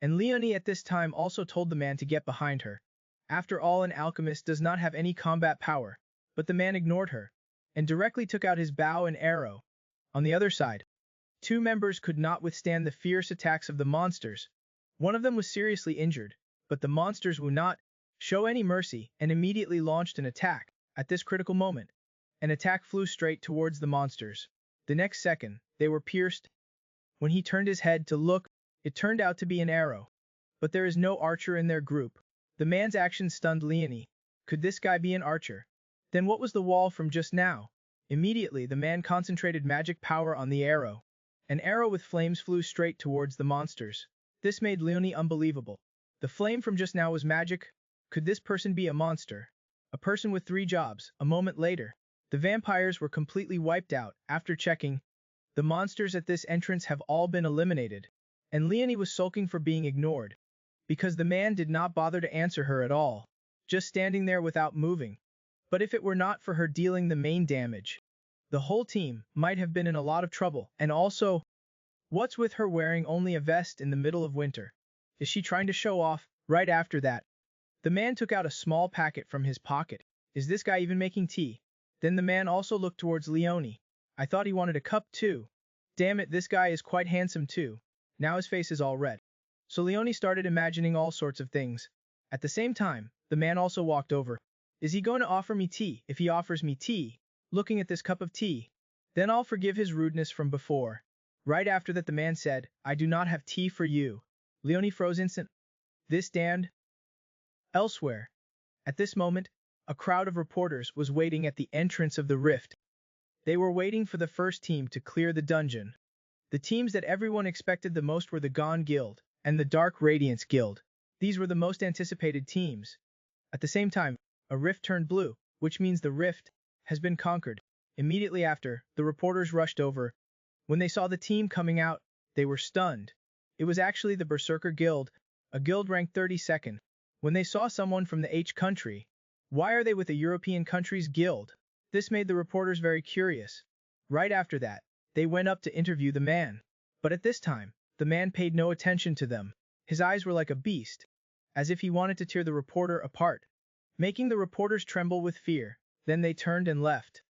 And Leonie at this time also told the man to get behind her. After all, an alchemist does not have any combat power. But the man ignored her, and directly took out his bow and arrow. On the other side, two members could not withstand the fierce attacks of the monsters. One of them was seriously injured, but the monsters would not show any mercy and immediately launched an attack. At this critical moment, an attack flew straight towards the monsters. The next second, they were pierced. When he turned his head to look, it turned out to be an arrow. But there is no archer in their group. The man's action stunned Leonie. Could this guy be an archer? Then what was the wall from just now? Immediately, the man concentrated magic power on the arrow. An arrow with flames flew straight towards the monsters. This made Leonie unbelievable. The flame from just now was magic. Could this person be a monster? A person with 3 jobs. A moment later, the vampires were completely wiped out. After checking, the monsters at this entrance have all been eliminated. And Leonie was sulking for being ignored, because the man did not bother to answer her at all, just standing there without moving. But if it were not for her dealing the main damage, the whole team might have been in a lot of trouble. And also, what's with her wearing only a vest in the middle of winter? Is she trying to show off? Right after that, the man took out a small packet from his pocket. Is this guy even making tea? Then the man also looked towards Leonie. I thought he wanted a cup too. Damn it, this guy is quite handsome too. Now his face is all red. So Leonie started imagining all sorts of things. At the same time, the man also walked over. Is he going to offer me tea? If he offers me tea, looking at this cup of tea, then I'll forgive his rudeness from before. Right after that, the man said, I do not have tea for you. Leonie froze instant. This damned. Elsewhere, at this moment, a crowd of reporters was waiting at the entrance of the rift. They were waiting for the first team to clear the dungeon. The teams that everyone expected the most were the Gone Guild and the Dark Radiance Guild. These were the most anticipated teams. At the same time, a rift turned blue, which means the rift has been conquered. Immediately after, the reporters rushed over. When they saw the team coming out, they were stunned. It was actually the Berserker Guild, a guild ranked 32nd. When they saw someone from the H country, why are they with a European country's guild? This made the reporters very curious. Right after that, they went up to interview the man. But at this time, the man paid no attention to them. His eyes were like a beast, as if he wanted to tear the reporter apart, making the reporters tremble with fear. Then they turned and left,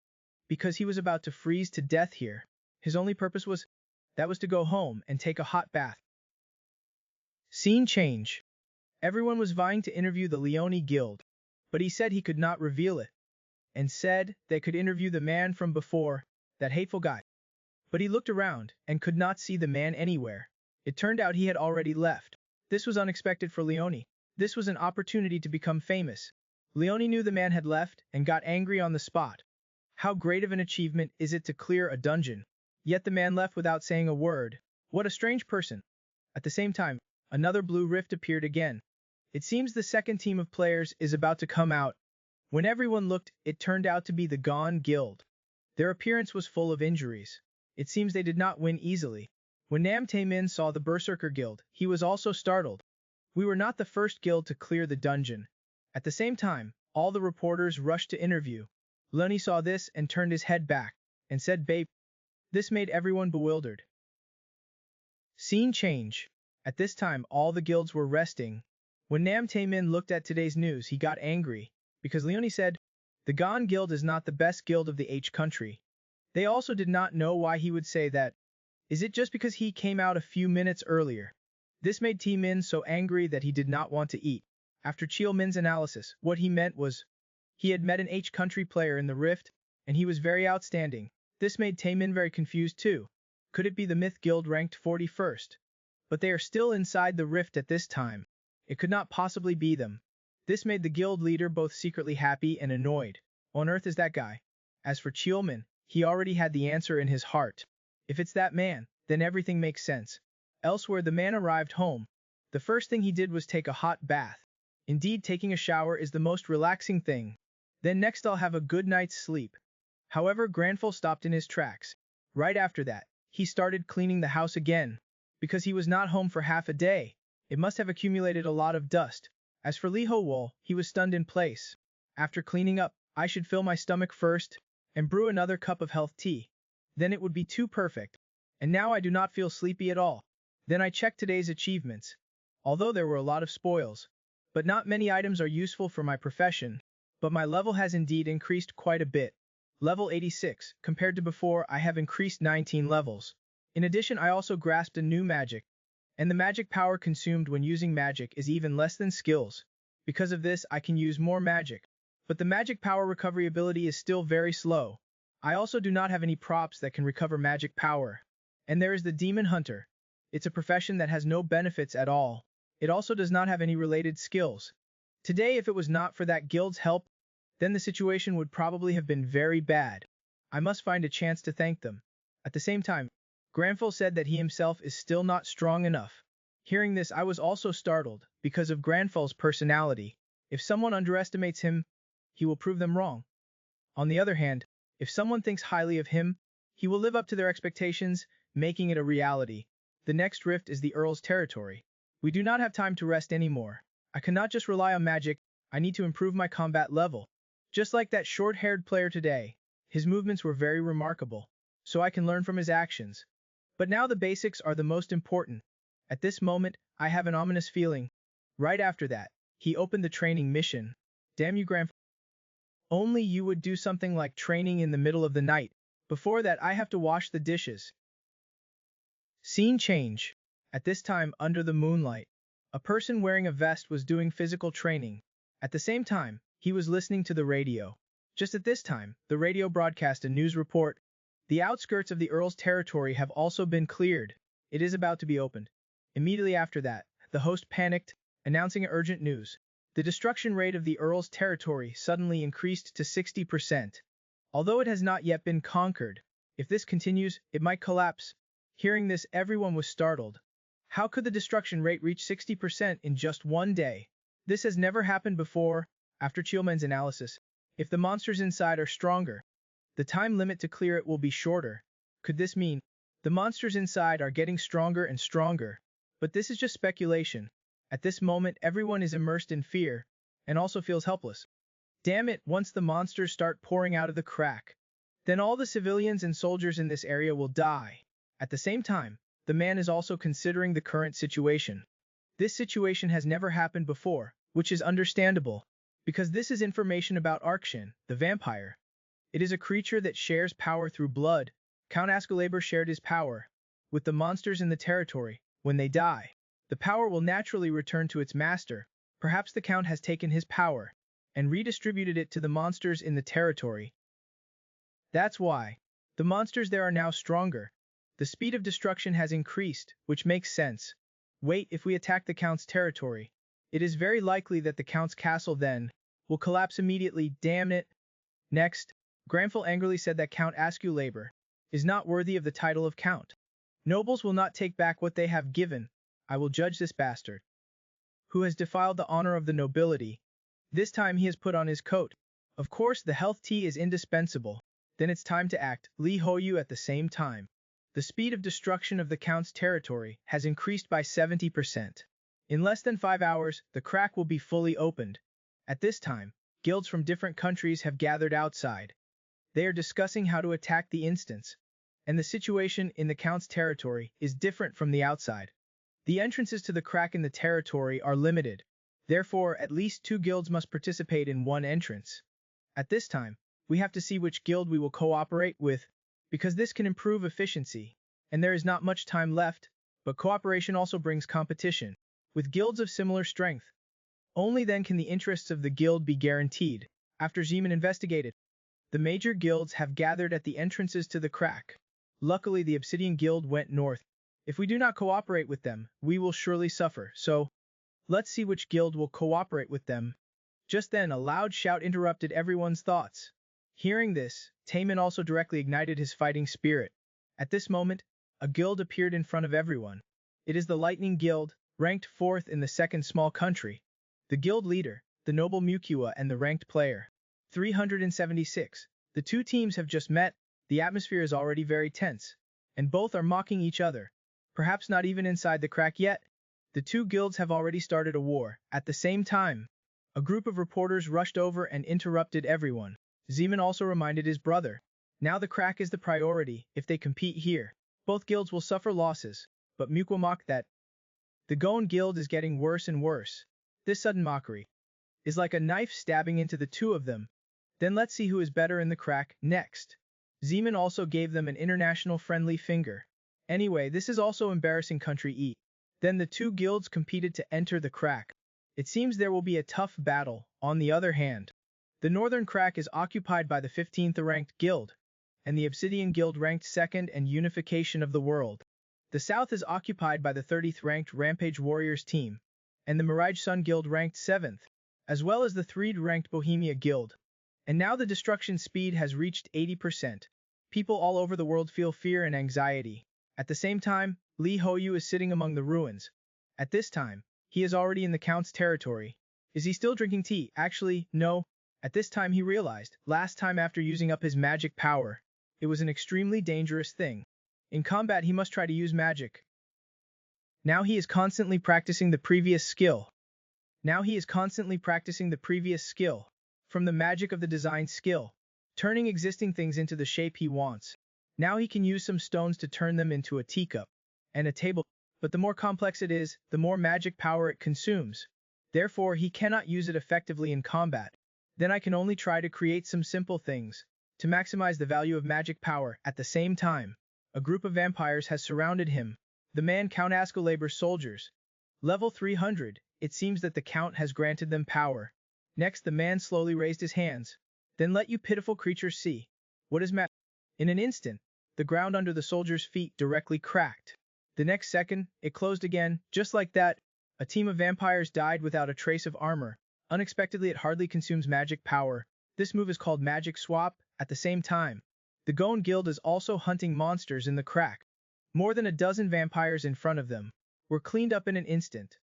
because he was about to freeze to death here. His only purpose was to go home and take a hot bath. Scene change. Everyone was vying to interview the Leone Guild, but he said he could not reveal it, and said they could interview the man from before, that hateful guy. But he looked around and could not see the man anywhere. It turned out he had already left. This was unexpected for Leone. This was an opportunity to become famous. Leone knew the man had left and got angry on the spot. How great of an achievement is it to clear a dungeon? Yet the man left without saying a word. What a strange person. At the same time, another blue rift appeared again. It seems the second team of players is about to come out. When everyone looked, it turned out to be the Gone Guild. Their appearance was full of injuries. It seems they did not win easily. When Nam Tae-min saw the Berserker Guild, he was also startled. We were not the first guild to clear the dungeon. At the same time, all the reporters rushed to interview. Leone saw this and turned his head back, and said, "Babe." This made everyone bewildered. Scene change. At this time, all the guilds were resting. When Nam Tae-min looked at today's news, he got angry, because Leone said, "The Gone Guild is not the best guild of the H country." They also did not know why he would say that. Is it just because he came out a few minutes earlier? This made Tae-min so angry that he did not want to eat. After Cheel-min's analysis, what he meant was, he had met an H country player in the Rift, and he was very outstanding. This made Tae-min very confused too. Could it be the Myth Guild ranked 41st? But they are still inside the Rift at this time. It could not possibly be them. This made the guild leader both secretly happy and annoyed. On earth is that guy? As for Cheel-min, he already had the answer in his heart. If it's that man, then everything makes sense. Elsewhere, the man arrived home. The first thing he did was take a hot bath. Indeed, taking a shower is the most relaxing thing. Then next I'll have a good night's sleep. However, Granful stopped in his tracks. Right after that, he started cleaning the house again. Because he was not home for half a day, it must have accumulated a lot of dust. As for Lee Ho-wol, he was stunned in place. After cleaning up, I should fill my stomach first, and brew another cup of health tea. Then it would be too perfect. And now I do not feel sleepy at all. Then I checked today's achievements. Although there were a lot of spoils, but not many items are useful for my profession. But my level has indeed increased quite a bit. Level 86, compared to before I have increased 19 levels. In addition, I also grasped a new magic. And the magic power consumed when using magic is even less than skills. Because of this, I can use more magic. But the magic power recovery ability is still very slow. I also do not have any props that can recover magic power. And there is the Demon Hunter. It's a profession that has no benefits at all. It also does not have any related skills. Today, if it was not for that guild's help, then the situation would probably have been very bad. I must find a chance to thank them. At the same time, Granful said that he himself is still not strong enough. Hearing this, I was also startled, because of Granful's personality. If someone underestimates him, he will prove them wrong. On the other hand, if someone thinks highly of him, he will live up to their expectations, making it a reality. The next rift is the Earl's territory. We do not have time to rest anymore. I cannot just rely on magic, I need to improve my combat level. Just like that short-haired player today, his movements were very remarkable, so I can learn from his actions. But now the basics are the most important. At this moment, I have an ominous feeling. Right after that, he opened the training mission. Damn you, Grandpa. Only you would do something like training in the middle of the night. Before that, I have to wash the dishes. Scene change. At this time, under the moonlight, a person wearing a vest was doing physical training. At the same time, he was listening to the radio. Just at this time, the radio broadcast a news report. The outskirts of the Earl's territory have also been cleared. It is about to be opened. Immediately after that, the host panicked, announcing urgent news. The destruction rate of the Earl's territory suddenly increased to 60%. Although it has not yet been conquered, if this continues, it might collapse. Hearing this, everyone was startled. How could the destruction rate reach 60% in just one day? This has never happened before. After Cheel-min's analysis, if the monsters inside are stronger, the time limit to clear it will be shorter. Could this mean the monsters inside are getting stronger and stronger? But this is just speculation. At this moment, everyone is immersed in fear, and also feels helpless. Damn it, once the monsters start pouring out of the crack, then all the civilians and soldiers in this area will die. At the same time, the man is also considering the current situation. This situation has never happened before, which is understandable, because this is information about Arkshin, the vampire. It is a creature that shares power through blood. Count Askelaber shared his power with the monsters in the territory. When they die, The power will naturally return to its master. Perhaps the Count has taken his power and redistributed it to the monsters in the territory. That's why. The monsters there are now stronger. The speed of destruction has increased, which makes sense. Wait, if we attack the Count's territory, it is very likely that the Count's castle then will collapse immediately, damn it. Next, Granville angrily said that Count Asculabor is not worthy of the title of Count. Nobles will not take back what they have given. I will judge this bastard, who has defiled the honor of the nobility. This time he has put on his coat. Of course, the health tea is indispensable. Then it's time to act. Li Hoyu at the same time. The speed of destruction of the Count's territory has increased by 70%. In less than 5 hours, the crack will be fully opened. At this time, guilds from different countries have gathered outside. They are discussing how to attack the instance, and the situation in the Count's territory is different from the outside. The entrances to the crack in the territory are limited. Therefore, at least 2 guilds must participate in one entrance. At this time, we have to see which guild we will cooperate with, because this can improve efficiency, and there is not much time left, but cooperation also brings competition, with guilds of similar strength. Only then can the interests of the guild be guaranteed. After Zeman investigated, the major guilds have gathered at the entrances to the crack. Luckily, the Obsidian Guild went north. If we do not cooperate with them, we will surely suffer, so let's see which guild will cooperate with them. Just then, a loud shout interrupted everyone's thoughts. Hearing this, Taemin also directly ignited his fighting spirit. At this moment, a guild appeared in front of everyone. It is the Lightning Guild, ranked 4th in the second small country. The guild leader, the noble Mukua, and the ranked player, 376. The two teams have just met. The atmosphere is already very tense, and both are mocking each other. Perhaps not even inside the crack yet. The two guilds have already started a war. At the same time, a group of reporters rushed over and interrupted everyone. Zeman also reminded his brother. Now the crack is the priority. If they compete here, both guilds will suffer losses. But Mukwa mocked that. The Goan Guild is getting worse and worse. This sudden mockery is like a knife stabbing into the two of them. Then let's see who is better in the crack next. Zeman also gave them an international friendly finger. Anyway, this is also embarrassing country E. Then the two guilds competed to enter the crack. It seems there will be a tough battle. On the other hand, the northern crack is occupied by the 15th ranked guild, and the Obsidian Guild ranked 2nd and Unification of the World. The south is occupied by the 30th ranked Rampage Warriors team, and the Mirage Sun Guild ranked 7th, as well as the 3rd ranked Bohemia Guild. And now the destruction speed has reached 80%. People all over the world feel fear and anxiety. At the same time, Li Hoyu is sitting among the ruins. At this time, he is already in the Count's territory. Is he still drinking tea? Actually, no. At this time he realized, last time after using up his magic power, it was an extremely dangerous thing. In combat he must try to use magic. Now he is constantly practicing the previous skill. From the magic of the design skill, turning existing things into the shape he wants. Now he can use some stones to turn them into a teacup and a table, but the more complex it is, the more magic power it consumes. Therefore, he cannot use it effectively in combat. Then I can only try to create some simple things to maximize the value of magic power. At the same time, a group of vampires has surrounded him. The man Count Ascolabor's soldiers. Level 300, it seems that the Count has granted them power. Next, the man slowly raised his hands. Then let you pitiful creatures see. What is magic? In an instant, the ground under the soldiers' feet directly cracked. The next second, it closed again, just like that. A team of vampires died without a trace of armor. Unexpectedly, it hardly consumes magic power. This move is called magic swap. At the same time, the Goan Guild is also hunting monsters in the crack. More than a dozen vampires in front of them were cleaned up in an instant.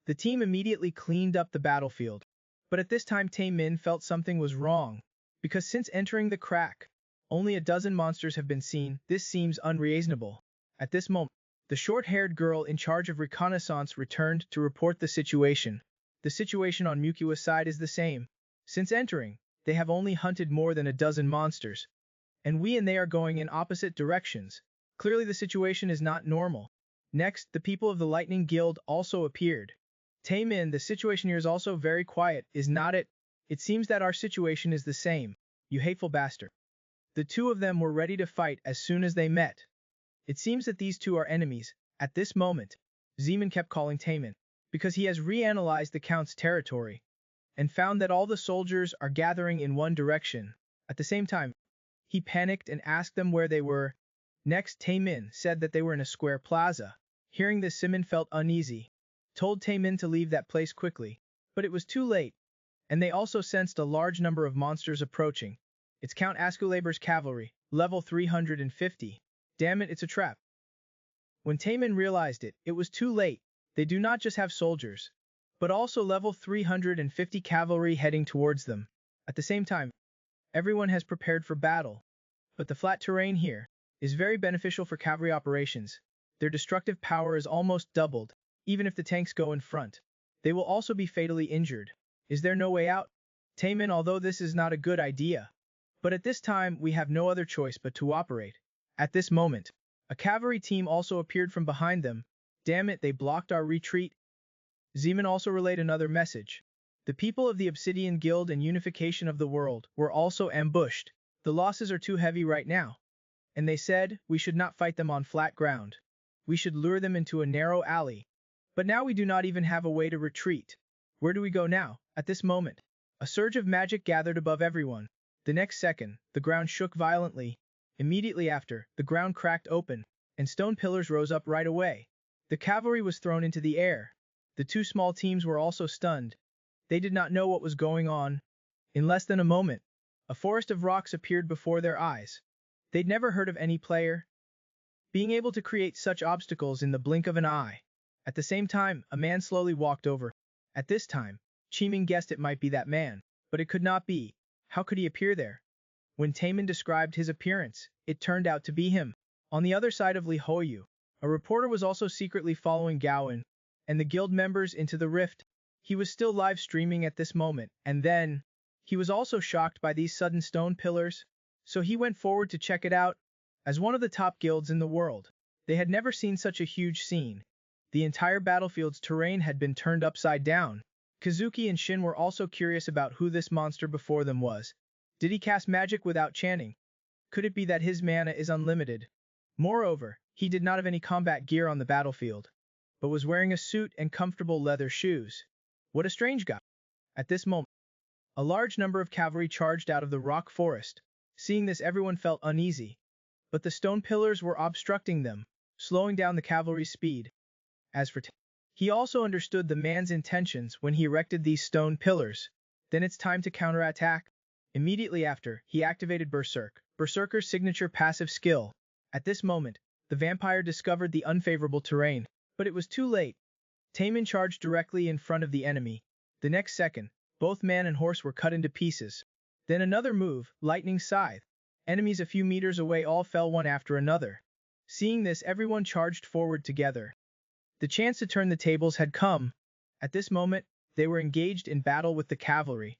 The team immediately cleaned up the battlefield. But at this time Taemin felt something was wrong, because since entering the crack, only a dozen monsters have been seen. This seems unreasonable. At this moment, the short-haired girl in charge of reconnaissance returned to report the situation. The situation on Mukua's side is the same. Since entering, they have only hunted more than a dozen monsters, and we and they are going in opposite directions. Clearly the situation is not normal. Next, the people of the Lightning Guild also appeared. Taemin, the situation here is also very quiet, is not it? It seems that our situation is the same. You hateful bastard. The two of them were ready to fight as soon as they met. It seems that these two are enemies. At this moment, Zeman kept calling Taemin, because he has reanalyzed the Count's territory, and found that all the soldiers are gathering in one direction. At the same time, he panicked and asked them where they were. Next, Taemin said that they were in a square plaza. Hearing this, Simon felt uneasy, told Taemin to leave that place quickly. But it was too late, and they also sensed a large number of monsters approaching. It's Count Askulaber's cavalry, level 350. Damn it, it's a trap. When Taemin realized it, it was too late. They do not just have soldiers, but also level 350 cavalry heading towards them. At the same time, everyone has prepared for battle. But the flat terrain here is very beneficial for cavalry operations. Their destructive power is almost doubled, even if the tanks go in front. They will also be fatally injured. Is there no way out? Taemin, although this is not a good idea, but at this time we have no other choice but to operate. At this moment, a cavalry team also appeared from behind them. Damn it, they blocked our retreat. Zeman also relayed another message. The people of the Obsidian Guild and Unification of the World were also ambushed. The losses are too heavy right now. And they said, we should not fight them on flat ground. We should lure them into a narrow alley. But now we do not even have a way to retreat. Where do we go now? At this moment, a surge of magic gathered above everyone. The next second, the ground shook violently. Immediately after, the ground cracked open, and stone pillars rose up right away. The cavalry was thrown into the air. The two small teams were also stunned. They did not know what was going on. In less than a moment, a forest of rocks appeared before their eyes. They'd never heard of any player being able to create such obstacles in the blink of an eye. At the same time, a man slowly walked over. At this time, Cheeming guessed it might be that man, but it could not be. How could he appear there? When Taemin described his appearance, it turned out to be him. On the other side of Li Hoyu, a reporter was also secretly following Gaoan and the guild members into the rift. He was still live streaming at this moment, and then he was also shocked by these sudden stone pillars, so he went forward to check it out. As one of the top guilds in the world, they had never seen such a huge scene. The entire battlefield's terrain had been turned upside down. Kazuki and Shin were also curious about who this monster before them was. Did he cast magic without chanting? Could it be that his mana is unlimited? Moreover, he did not have any combat gear on the battlefield, but was wearing a suit and comfortable leather shoes. What a strange guy. At this moment, a large number of cavalry charged out of the rock forest. Seeing this, everyone felt uneasy, but the stone pillars were obstructing them, slowing down the cavalry's speed. As for he also understood the man's intentions when he erected these stone pillars. Then it's time to counterattack. Immediately after, he activated Berserker's signature passive skill. At this moment, the vampire discovered the unfavorable terrain, but it was too late. Taemin charged directly in front of the enemy. The next second, both man and horse were cut into pieces. Then another move, lightning scythe. Enemies a few meters away all fell one after another. Seeing this, everyone charged forward together. The chance to turn the tables had come. At this moment, they were engaged in battle with the cavalry,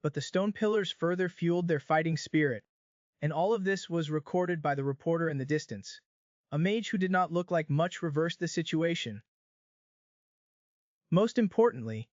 but the stone pillars further fueled their fighting spirit, and all of this was recorded by the reporter in the distance. A mage who did not look like much reversed the situation. Most importantly,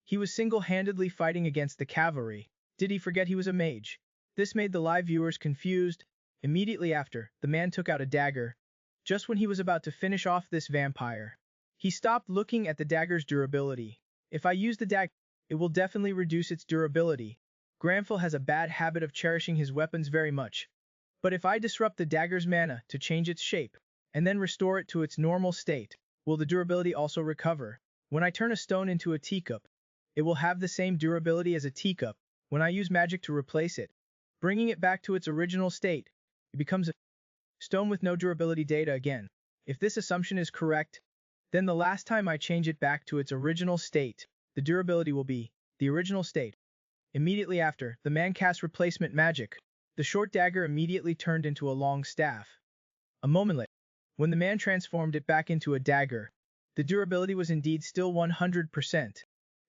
he was single-handedly fighting against the cavalry. Did he forget he was a mage? This made the live viewers confused. Immediately after, the man took out a dagger. Just when he was about to finish off this vampire, he stopped, looking at the dagger's durability. If I use the dagger, it will definitely reduce its durability. Granfil has a bad habit of cherishing his weapons very much. But if I disrupt the dagger's mana to change its shape, and then restore it to its normal state, will the durability also recover? When I turn a stone into a teacup, it will have the same durability as a teacup. When I use magic to replace it, bringing it back to its original state, it becomes a stone with no durability data again. If this assumption is correct, then the last time I change it back to its original state, the durability will be the original state. Immediately after, the man cast replacement magic. The short dagger immediately turned into a long staff. A moment later, when the man transformed it back into a dagger, the durability was indeed still 100%.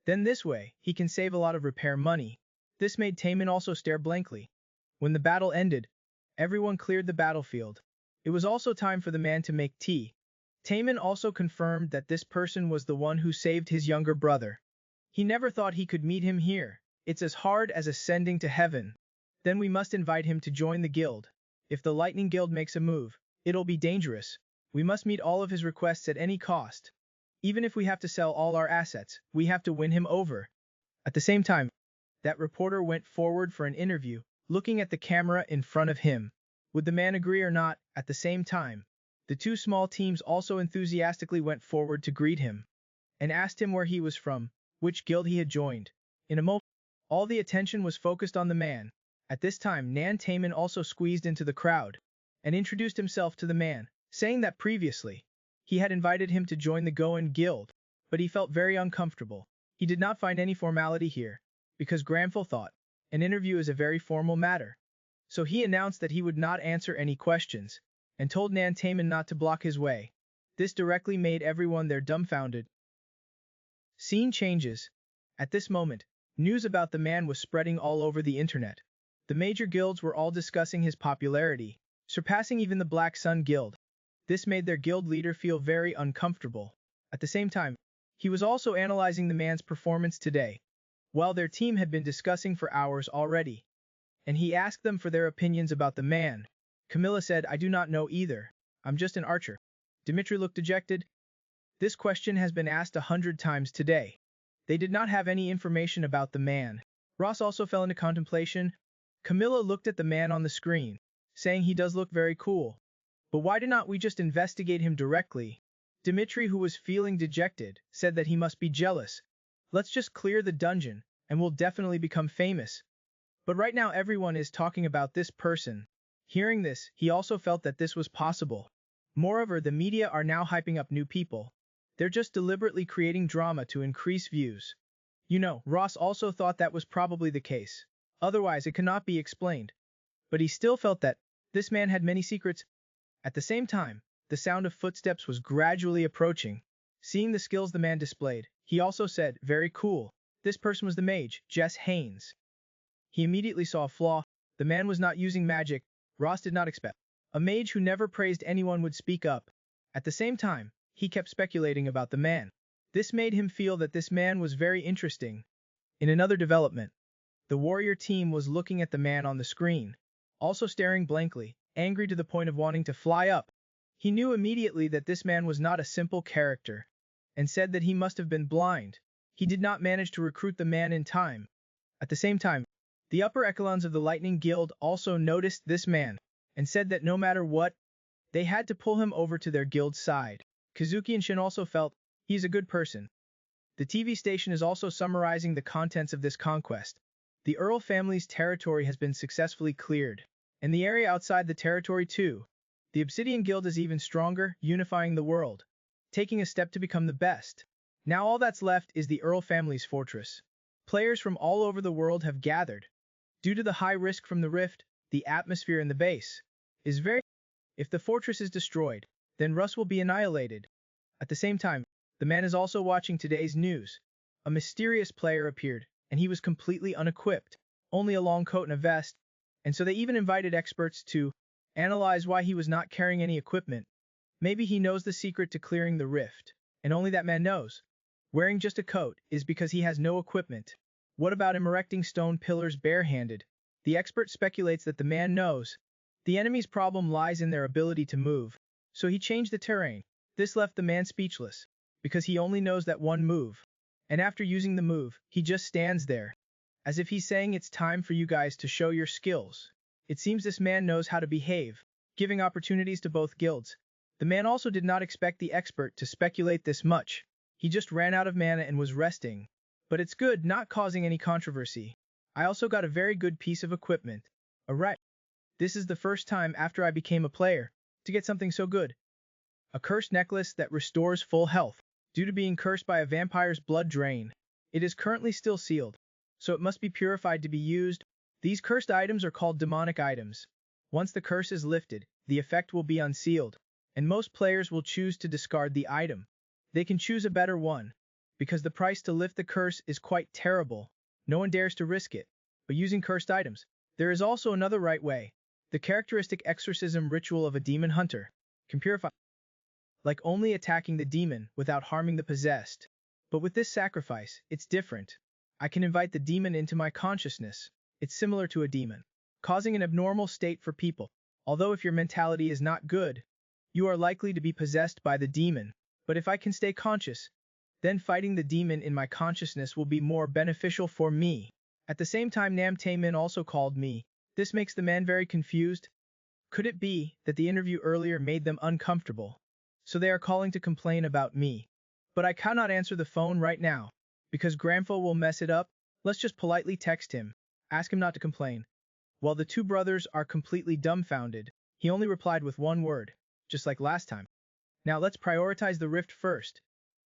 Then this way, he can save a lot of repair money. This made Taemin also stare blankly. When the battle ended, everyone cleared the battlefield. It was also time for the man to make tea. Taemin also confirmed that this person was the one who saved his younger brother. He never thought he could meet him here. It's as hard as ascending to heaven. Then we must invite him to join the guild. If the Lightning Guild makes a move, it'll be dangerous. We must meet all of his requests at any cost. Even if we have to sell all our assets, we have to win him over. At the same time, that reporter went forward for an interview, looking at the camera in front of him. Would the man agree or not? At the same time, the two small teams also enthusiastically went forward to greet him and asked him where he was from, which guild he had joined. In a moment, all the attention was focused on the man. At this time, Nan Taman also squeezed into the crowd and introduced himself to the man, saying that previously he had invited him to join the Goan Guild, but he felt very uncomfortable. He did not find any formality here, because Granville thought an interview is a very formal matter. So he announced that he would not answer any questions, and told Nan Taman not to block his way. This directly made everyone there dumbfounded. Scene changes. At this moment, news about the man was spreading all over the internet. The major guilds were all discussing his popularity, surpassing even the Black Sun Guild. This made their guild leader feel very uncomfortable. At the same time, he was also analyzing the man's performance today, while their team had been discussing for hours already. And he asked them for their opinions about the man. Camilla said, I do not know either. I'm just an archer. Dimitri looked dejected. This question has been asked 100 times today. They did not have any information about the man. Ross also fell into contemplation. Camilla looked at the man on the screen, saying he does look very cool. But why did not we just investigate him directly? Dimitri, who was feeling dejected, said that he must be jealous. Let's just clear the dungeon, and we'll definitely become famous. But right now everyone is talking about this person. Hearing this, he also felt that this was possible. Moreover, the media are now hyping up new people. They're just deliberately creating drama to increase views. You know, Ross also thought that was probably the case. Otherwise, it cannot be explained. But he still felt that this man had many secrets. At the same time, the sound of footsteps was gradually approaching. Seeing the skills the man displayed, he also said, very cool. This person was the mage, Jess Haynes. He immediately saw a flaw. The man was not using magic. Ross did not expect a mage who never praised anyone would speak up. At the same time, he kept speculating about the man. This made him feel that this man was very interesting. In another development, the warrior team was looking at the man on the screen, also staring blankly, angry to the point of wanting to fly up. He knew immediately that this man was not a simple character, and said that he must have been blind. He did not manage to recruit the man in time. At the same time, the upper echelons of the Lightning Guild also noticed this man, and said that no matter what, they had to pull him over to their guild's side. Kazuki and Shin also felt, he's a good person. The TV station is also summarizing the contents of this conquest. The Earl family's territory has been successfully cleared, and the area outside the territory too. The Obsidian Guild is even stronger, unifying the world, taking a step to become the best. Now all that's left is the Earl family's fortress. Players from all over the world have gathered. Due to the high risk from the rift, the atmosphere in the base is very... If the fortress is destroyed, then Russ will be annihilated. At the same time, the man is also watching today's news. A mysterious player appeared, and he was completely unequipped, only a long coat and a vest, and so they even invited experts to analyze why he was not carrying any equipment. Maybe he knows the secret to clearing the rift, and only that man knows. Wearing just a coat is because he has no equipment. What about him erecting stone pillars barehanded? The expert speculates that the man knows. The enemy's problem lies in their ability to move, so he changed the terrain. This left the man speechless, because he only knows that one move. And after using the move, he just stands there, as if he's saying it's time for you guys to show your skills. It seems this man knows how to behave, giving opportunities to both guilds. The man also did not expect the expert to speculate this much. He just ran out of mana and was resting. But it's good, not causing any controversy. I also got a very good piece of equipment. Alright. This is the first time after I became a player to get something so good. A cursed necklace that restores full health due to being cursed by a vampire's blood drain. It is currently still sealed, so it must be purified to be used. These cursed items are called demonic items. Once the curse is lifted, the effect will be unsealed, and most players will choose to discard the item. They can choose a better one, because the price to lift the curse is quite terrible. No one dares to risk it. But using cursed items, there is also another right way. The characteristic exorcism ritual of a demon hunter can purify, like only attacking the demon without harming the possessed. But with this sacrifice, it's different. I can invite the demon into my consciousness. It's similar to a demon, causing an abnormal state for people. Although if your mentality is not good, you are likely to be possessed by the demon. But if I can stay conscious, then fighting the demon in my consciousness will be more beneficial for me. At the same time, Nam Taemin also called me. This makes the man very confused. Could it be that the interview earlier made them uncomfortable? So they are calling to complain about me. But I cannot answer the phone right now, because Granfo will mess it up. Let's just politely text him, ask him not to complain. While the two brothers are completely dumbfounded, he only replied with one word, just like last time. Now let's prioritize the rift first.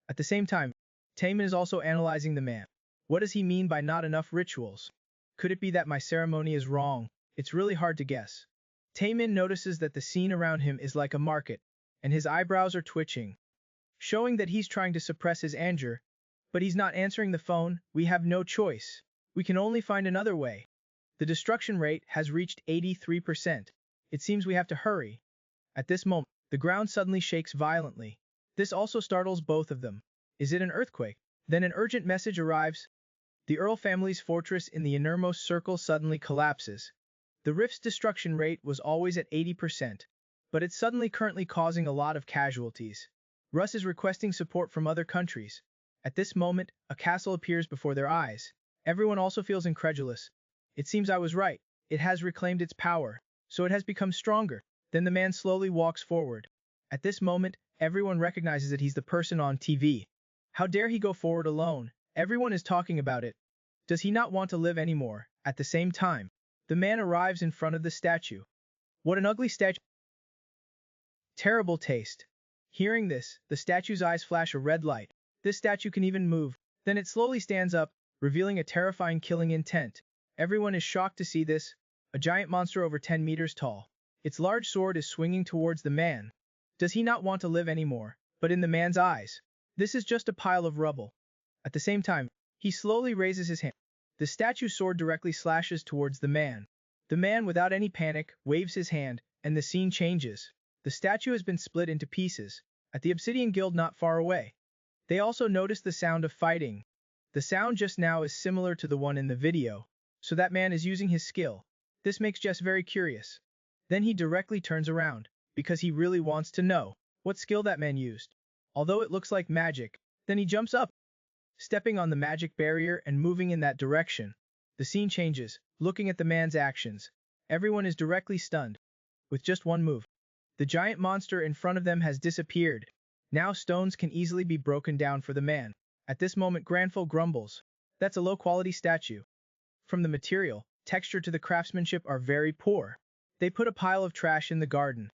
At the same time, Taemin is also analyzing the man. What does he mean by not enough rituals? Could it be that my ceremony is wrong? It's really hard to guess. Taemin notices that the scene around him is like a market, and his eyebrows are twitching, showing that he's trying to suppress his anger, but he's not answering the phone. We have no choice. We can only find another way. The destruction rate has reached 83%. It seems we have to hurry. At this moment, the ground suddenly shakes violently. This also startles both of them. Is it an earthquake? Then an urgent message arrives. The Earl family's fortress in the innermost circle suddenly collapses. The rift's destruction rate was always at 80%, but it's suddenly currently causing a lot of casualties. Russ is requesting support from other countries. At this moment, a castle appears before their eyes. Everyone also feels incredulous. It seems I was right. It has reclaimed its power, so it has become stronger. Then the man slowly walks forward. At this moment, everyone recognizes that he's the person on TV. How dare he go forward alone? Everyone is talking about it. Does he not want to live anymore? At the same time, the man arrives in front of the statue. What an ugly statue. Terrible taste. Hearing this, the statue's eyes flash a red light. This statue can even move. Then it slowly stands up, revealing a terrifying killing intent. Everyone is shocked to see this. A giant monster over 10 meters tall. Its large sword is swinging towards the man. Does he not want to live anymore? But in the man's eyes, this is just a pile of rubble. At the same time, he slowly raises his hand. The statue's sword directly slashes towards the man. The man, without any panic, waves his hand, and the scene changes. The statue has been split into pieces. At the Obsidian Guild not far away, they also notice the sound of fighting. The sound just now is similar to the one in the video, so that man is using his skill. This makes Jess very curious. Then he directly turns around, because he really wants to know what skill that man used. Although it looks like magic, then he jumps up, stepping on the magic barrier and moving in that direction. The scene changes, looking at the man's actions. Everyone is directly stunned. With just one move, the giant monster in front of them has disappeared. Now stones can easily be broken down for the man. At this moment, Granful grumbles. That's a low-quality statue. From the material, texture to the craftsmanship are very poor. They put a pile of trash in the garden,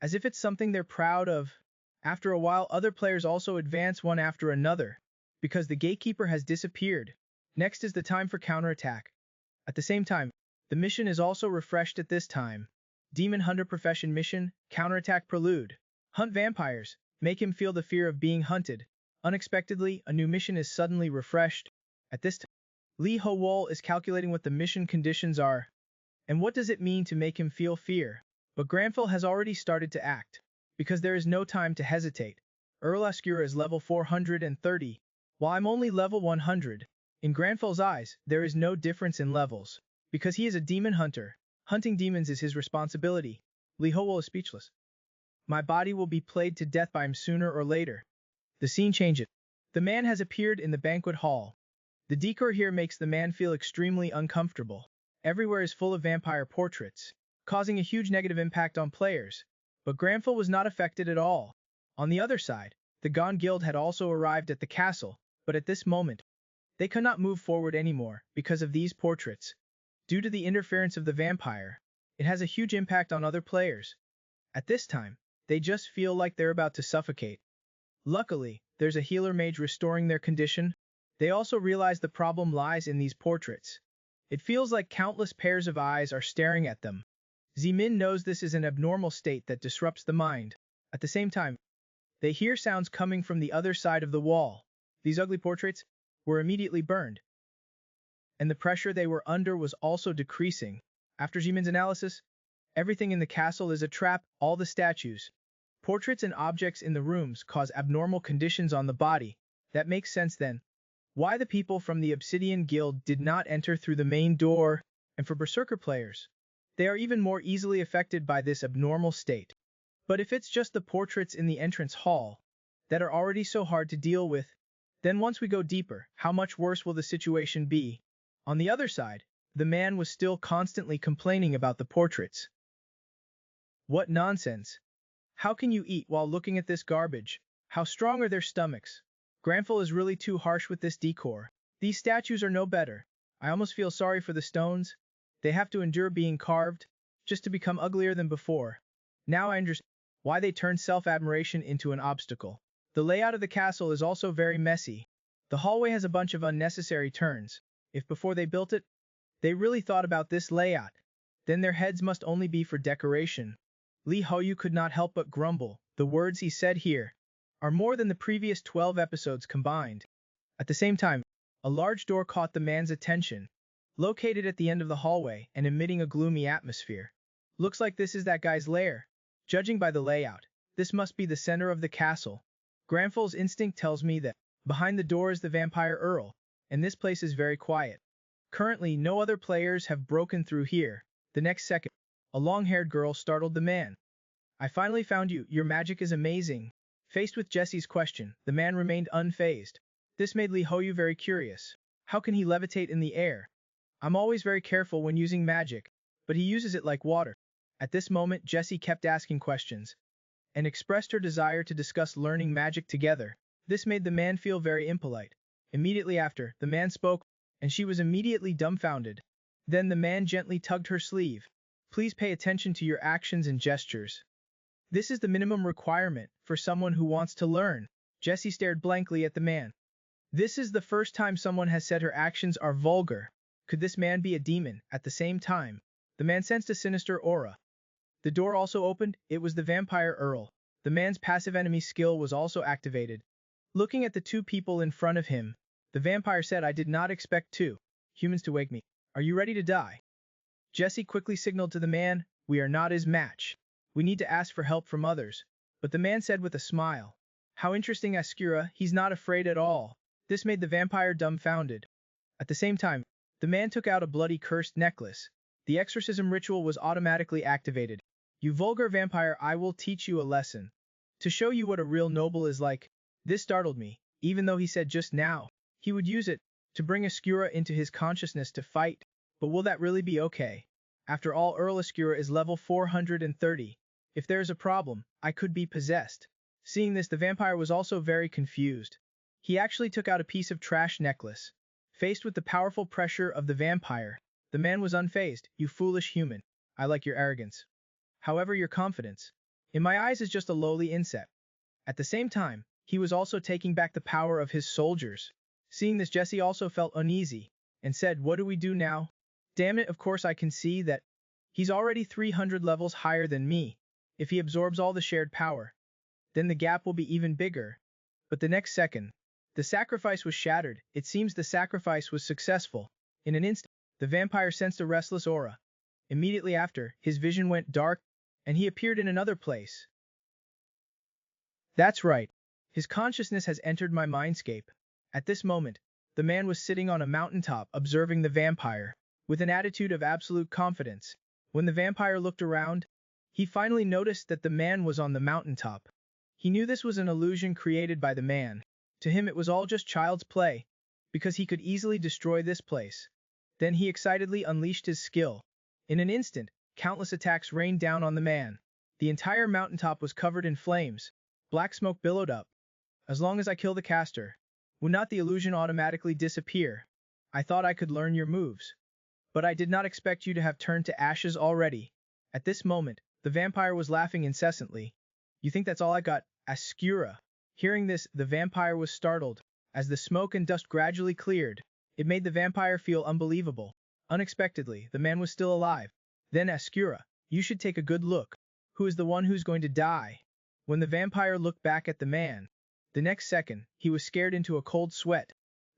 as if it's something they're proud of. After a while, other players also advance one after another, because the gatekeeper has disappeared. Next is the time for counterattack. At the same time, the mission is also refreshed at this time. Demon Hunter Profession Mission, Counterattack Prelude. Hunt vampires, make him feel the fear of being hunted. Unexpectedly, a new mission is suddenly refreshed. At this time, Lee Ho-wol is calculating what the mission conditions are. And what does it mean to make him feel fear? But Granfil has already started to act, because there is no time to hesitate. Earl Ascura is level 430, while I'm only level 100. In Granfil's eyes, there is no difference in levels, because he is a demon hunter. Hunting demons is his responsibility. Lee Ho-wol is speechless. My body will be played to death by him sooner or later. The scene changes. The man has appeared in the banquet hall. The decor here makes the man feel extremely uncomfortable. Everywhere is full of vampire portraits, causing a huge negative impact on players. But Granfil was not affected at all. On the other side, the Gon Guild had also arrived at the castle, but at this moment, they could not move forward anymore because of these portraits. Due to the interference of the vampire, it has a huge impact on other players. At this time, they just feel like they're about to suffocate. Luckily, there's a healer mage restoring their condition. They also realize the problem lies in these portraits. It feels like countless pairs of eyes are staring at them. Zimin knows this is an abnormal state that disrupts the mind. At the same time, they hear sounds coming from the other side of the wall. These ugly portraits were immediately burned, and the pressure they were under was also decreasing. After Zimin's analysis, everything in the castle is a trap. All the statues, portraits and objects in the rooms cause abnormal conditions on the body. That makes sense then. Why the people from the Obsidian Guild did not enter through the main door, and for Berserker players, they are even more easily affected by this abnormal state. But if it's just the portraits in the entrance hall, that are already so hard to deal with. Then once we go deeper, how much worse will the situation be? On the other side, the man was still constantly complaining about the portraits. What nonsense! How can you eat while looking at this garbage? How strong are their stomachs? Granville is really too harsh with this decor. These statues are no better. I almost feel sorry for the stones. They have to endure being carved, just to become uglier than before. Now I understand why they turned self-admiration into an obstacle. The layout of the castle is also very messy. The hallway has a bunch of unnecessary turns. If before they built it, they really thought about this layout, then their heads must only be for decoration. Lee Hoyu could not help but grumble. The words he said here are more than the previous 12 episodes combined. At the same time, a large door caught the man's attention, located at the end of the hallway and emitting a gloomy atmosphere. Looks like this is that guy's lair. Judging by the layout, this must be the center of the castle. Granville's instinct tells me that behind the door is the vampire Earl, and this place is very quiet. Currently, no other players have broken through here. The next second, a long-haired girl startled the man. I finally found you. Your magic is amazing. Faced with Jesse's question, the man remained unfazed. This made Lee Hoyu very curious. How can he levitate in the air? I'm always very careful when using magic, but he uses it like water. At this moment, Jessie kept asking questions and expressed her desire to discuss learning magic together. This made the man feel very impolite. Immediately after, the man spoke, and she was immediately dumbfounded. Then the man gently tugged her sleeve. Please pay attention to your actions and gestures. This is the minimum requirement for someone who wants to learn. Jessie stared blankly at the man. This is the first time someone has said her actions are vulgar. Could this man be a demon? At the same time, the man sensed a sinister aura. The door also opened. It was the vampire Earl. The man's passive enemy skill was also activated. Looking at the two people in front of him, the vampire said, I did not expect two humans to wake me. Are you ready to die? Jessie quickly signaled to the man, we are not his match. We need to ask for help from others. But the man said with a smile, how interesting, Ascura, he's not afraid at all. This made the vampire dumbfounded. At the same time, the man took out a bloody cursed necklace. The exorcism ritual was automatically activated. You vulgar vampire, I will teach you a lesson. To show you what a real noble is like. This startled me, even though he said just now he would use it to bring Ascura into his consciousness to fight. But will that really be okay? After all, Earl Ascura is level 430. If there is a problem, I could be possessed. Seeing this, the vampire was also very confused. He actually took out a piece of trash necklace. Faced with the powerful pressure of the vampire, the man was unfazed. You foolish human. I like your arrogance. However, your confidence, in my eyes, is just a lowly insect. At the same time, he was also taking back the power of his soldiers. Seeing this, Jessie also felt uneasy, and said, what do we do now? Damn it, of course I can see that he's already 300 levels higher than me. If he absorbs all the shared power, then the gap will be even bigger. But the next second, the sacrifice was shattered. It seems the sacrifice was successful. In an instant, the vampire sensed a restless aura. Immediately after, his vision went dark, and he appeared in another place. That's right. His consciousness has entered my mindscape. At this moment, the man was sitting on a mountaintop observing the vampire, with an attitude of absolute confidence. When the vampire looked around, he finally noticed that the man was on the mountaintop. He knew this was an illusion created by the man. To him it was all just child's play, because he could easily destroy this place. Then he excitedly unleashed his skill. In an instant, countless attacks rained down on the man. The entire mountaintop was covered in flames. Black smoke billowed up. As long as I kill the caster, would not the illusion automatically disappear? I thought I could learn your moves. But I did not expect you to have turned to ashes already. At this moment, the vampire was laughing incessantly. You think that's all I got, Ascura? Hearing this, the vampire was startled. As the smoke and dust gradually cleared, it made the vampire feel unbelievable. Unexpectedly, the man was still alive. Then Ascura, you should take a good look. Who is the one who's going to die? When the vampire looked back at the man, the next second, he was scared into a cold sweat.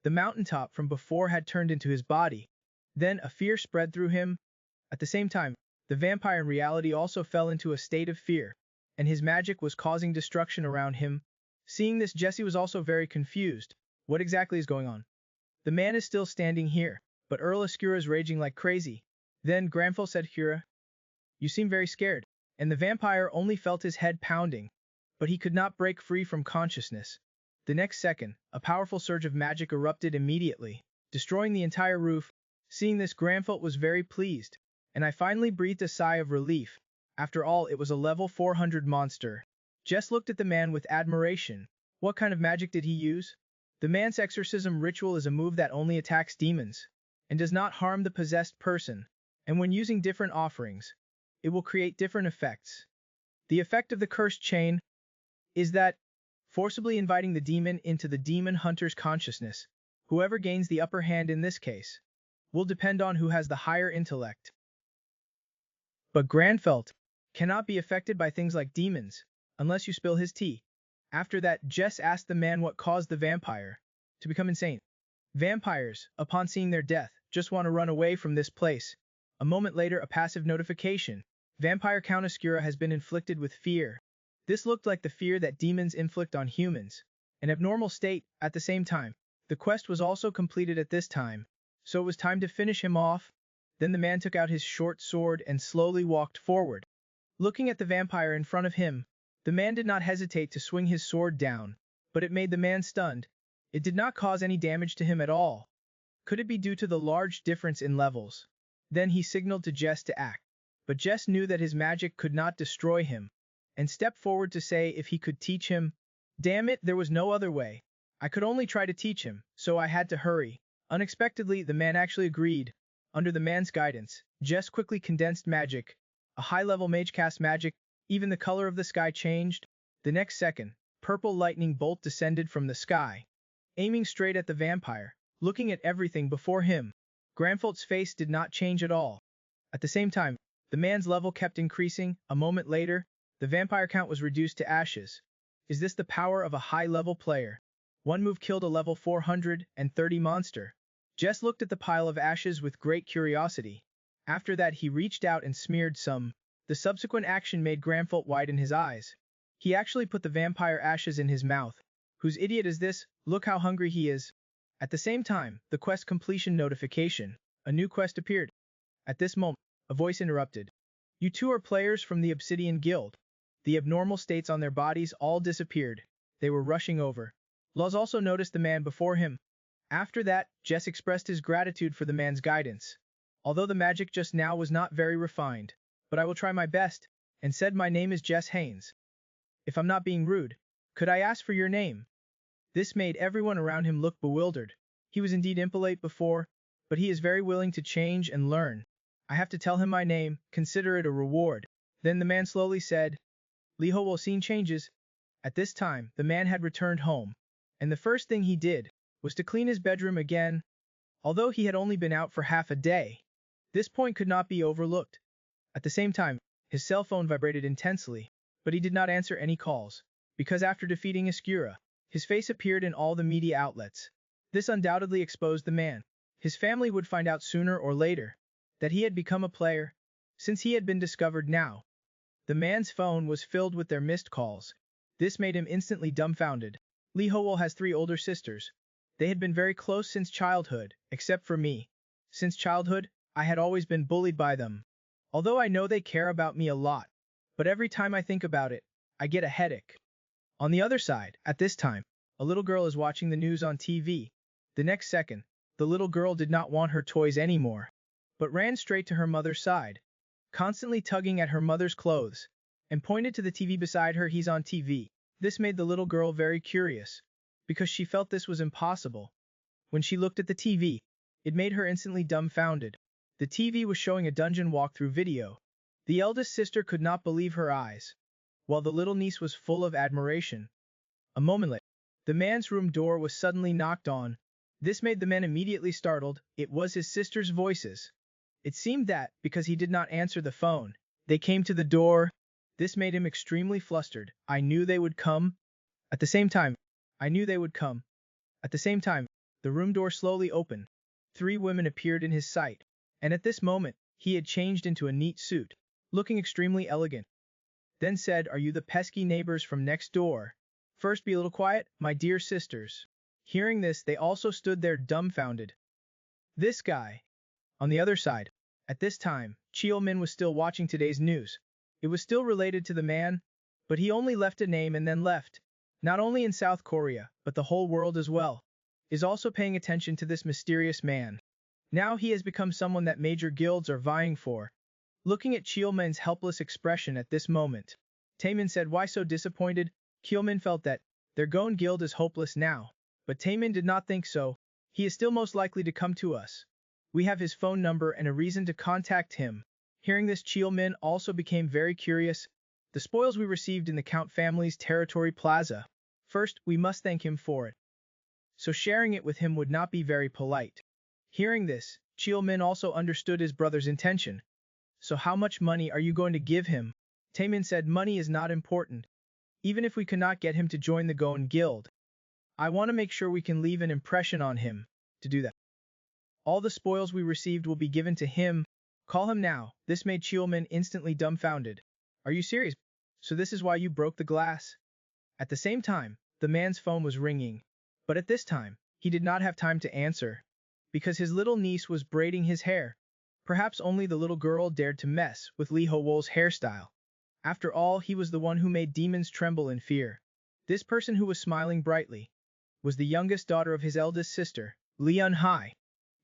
The mountaintop from before had turned into his body. Then a fear spread through him. At the same time, the vampire in reality also fell into a state of fear, and his magic was causing destruction around him. Seeing this, Jessie was also very confused. What exactly is going on? The man is still standing here, but Earl Ascura is raging like crazy. Then Granville said, Hura, you seem very scared, and the vampire only felt his head pounding. but he could not break free from consciousness. The next second, a powerful surge of magic erupted immediately, destroying the entire roof. Seeing this, Granfelt was very pleased, and I finally breathed a sigh of relief. After all, it was a level 400 monster. Jess looked at the man with admiration. What kind of magic did he use? The man's exorcism ritual is a move that only attacks demons, and does not harm the possessed person, and when using different offerings, it will create different effects. The effect of the cursed chain is that, forcibly inviting the demon into the demon hunter's consciousness, whoever gains the upper hand in this case, will depend on who has the higher intellect. But Granfelt cannot be affected by things like demons, unless you spill his tea. After that, Jess asked the man what caused the vampire to become insane. Vampires, upon seeing their death, just want to run away from this place. A moment later, a passive notification. Vampire Count Oscura has been inflicted with fear. This looked like the fear that demons inflict on humans, an abnormal state. At the same time, the quest was also completed at this time, so it was time to finish him off. Then the man took out his short sword and slowly walked forward. Looking at the vampire in front of him, the man did not hesitate to swing his sword down, but it made the man stunned. It did not cause any damage to him at all. Could it be due to the large difference in levels? Then he signaled to Jess to act, but Jess knew that his magic could not destroy him, and stepped forward to say if he could teach him. Damn it, there was no other way. I could only try to teach him, so I had to hurry. Unexpectedly, the man actually agreed. Under the man's guidance, Jess quickly condensed magic, a high-level mage cast magic. Even the color of the sky changed. The next second, purple lightning bolt descended from the sky, aiming straight at the vampire. Looking at everything before him, Granfelt's face did not change at all. At the same time, the man's level kept increasing. A moment later, the vampire count was reduced to ashes. Is this the power of a high-level player? One move killed a level 430 monster. Jess looked at the pile of ashes with great curiosity. After that, he reached out and smeared some. The subsequent action made Granfelt widen his eyes. He actually put the vampire ashes in his mouth. Whose idiot is this? Look how hungry he is. At the same time, the quest completion notification. A new quest appeared. At this moment, a voice interrupted. You two are players from the Obsidian Guild. The abnormal states on their bodies all disappeared. They were rushing over. Laws also noticed the man before him. After that, Jess expressed his gratitude for the man's guidance. Although the magic just now was not very refined, but I will try my best, and said my name is Jess Haynes. If I'm not being rude, could I ask for your name? This made everyone around him look bewildered. He was indeed impolite before, but he is very willing to change and learn. I have to tell him my name, consider it a reward. Then the man slowly said, Liho will seen changes. At this time, the man had returned home, and the first thing he did was to clean his bedroom again. Although he had only been out for half a day, this point could not be overlooked. At the same time, his cell phone vibrated intensely, but he did not answer any calls, because after defeating Oscura, his face appeared in all the media outlets. This undoubtedly exposed the man. His family would find out sooner or later that he had become a player, since he had been discovered now. The man's phone was filled with their missed calls. This made him instantly dumbfounded. Lee Howell has 3 older sisters. They had been very close since childhood, except for me. Since childhood, I had always been bullied by them. Although I know they care about me a lot, but every time I think about it, I get a headache. On the other side, at this time, a little girl is watching the news on TV. The next second, the little girl did not want her toys anymore, but ran straight to her mother's side, constantly tugging at her mother's clothes, and pointed to the TV beside her. He's on TV. This made the little girl very curious, because she felt this was impossible. When she looked at the TV, it made her instantly dumbfounded. The TV was showing a dungeon walkthrough video. The eldest sister could not believe her eyes, while the little niece was full of admiration. A moment later, the man's room door was suddenly knocked on. This made the man immediately startled. It was his sister's voices. It seemed that, because he did not answer the phone, they came to the door. This made him extremely flustered. I knew they would come. At the same time, I knew they would come. At the same time, the room door slowly opened. 3 women appeared in his sight, and at this moment, he had changed into a neat suit, looking extremely elegant. Then said, Are you the pesky neighbors from next door? First be a little quiet, my dear sisters. Hearing this, they also stood there dumbfounded. This guy. On the other side, at this time, Cheo Min was still watching today's news. It was still related to the man, But he only left a name and then left. Not only in South Korea, but the whole world as well, is also paying attention to this mysterious man. Now he has become someone that major guilds are vying for. Looking at Cheolman's helpless expression at this moment, Taemin said, "Why so disappointed?" Cheolman felt that their Goan guild is hopeless now, but Taemin did not think so. He is still most likely to come to us. We have his phone number and a reason to contact him. Hearing this, Cheolman also became very curious. The spoils we received in the Count family's territory plaza. First, we must thank him for it. So sharing it with him would not be very polite. Hearing this, Cheolman also understood his brother's intention. So how much money are you going to give him? Taemin said, money is not important. Even if we cannot get him to join the Goan guild, I want to make sure we can leave an impression on him. To do that, all the spoils we received will be given to him. Call him now. This made Cheolman instantly dumbfounded. Are you serious? So this is why you broke the glass? At the same time, the man's phone was ringing. But at this time, he did not have time to answer, because his little niece was braiding his hair. Perhaps only the little girl dared to mess with Lee Ho-wol's hairstyle. After all, he was the one who made demons tremble in fear. This person who was smiling brightly was the youngest daughter of his eldest sister, Lee Un-hai.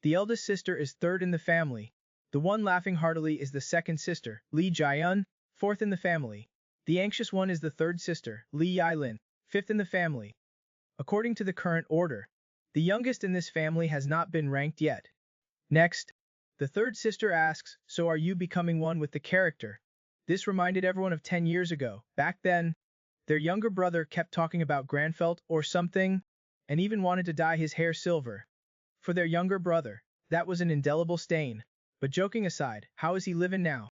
The eldest sister is third in the family. The one laughing heartily is the second sister, Lee Jae-un, fourth in the family. The anxious one is the third sister, Lee Yae-lin, fifth in the family. According to the current order, the youngest in this family has not been ranked yet. Next, the third sister asks, so are you becoming one with the character? This reminded everyone of 10 years ago. Back then, their younger brother kept talking about Granfelt or something, and even wanted to dye his hair silver. For their younger brother, that was an indelible stain. But joking aside, how is he living now?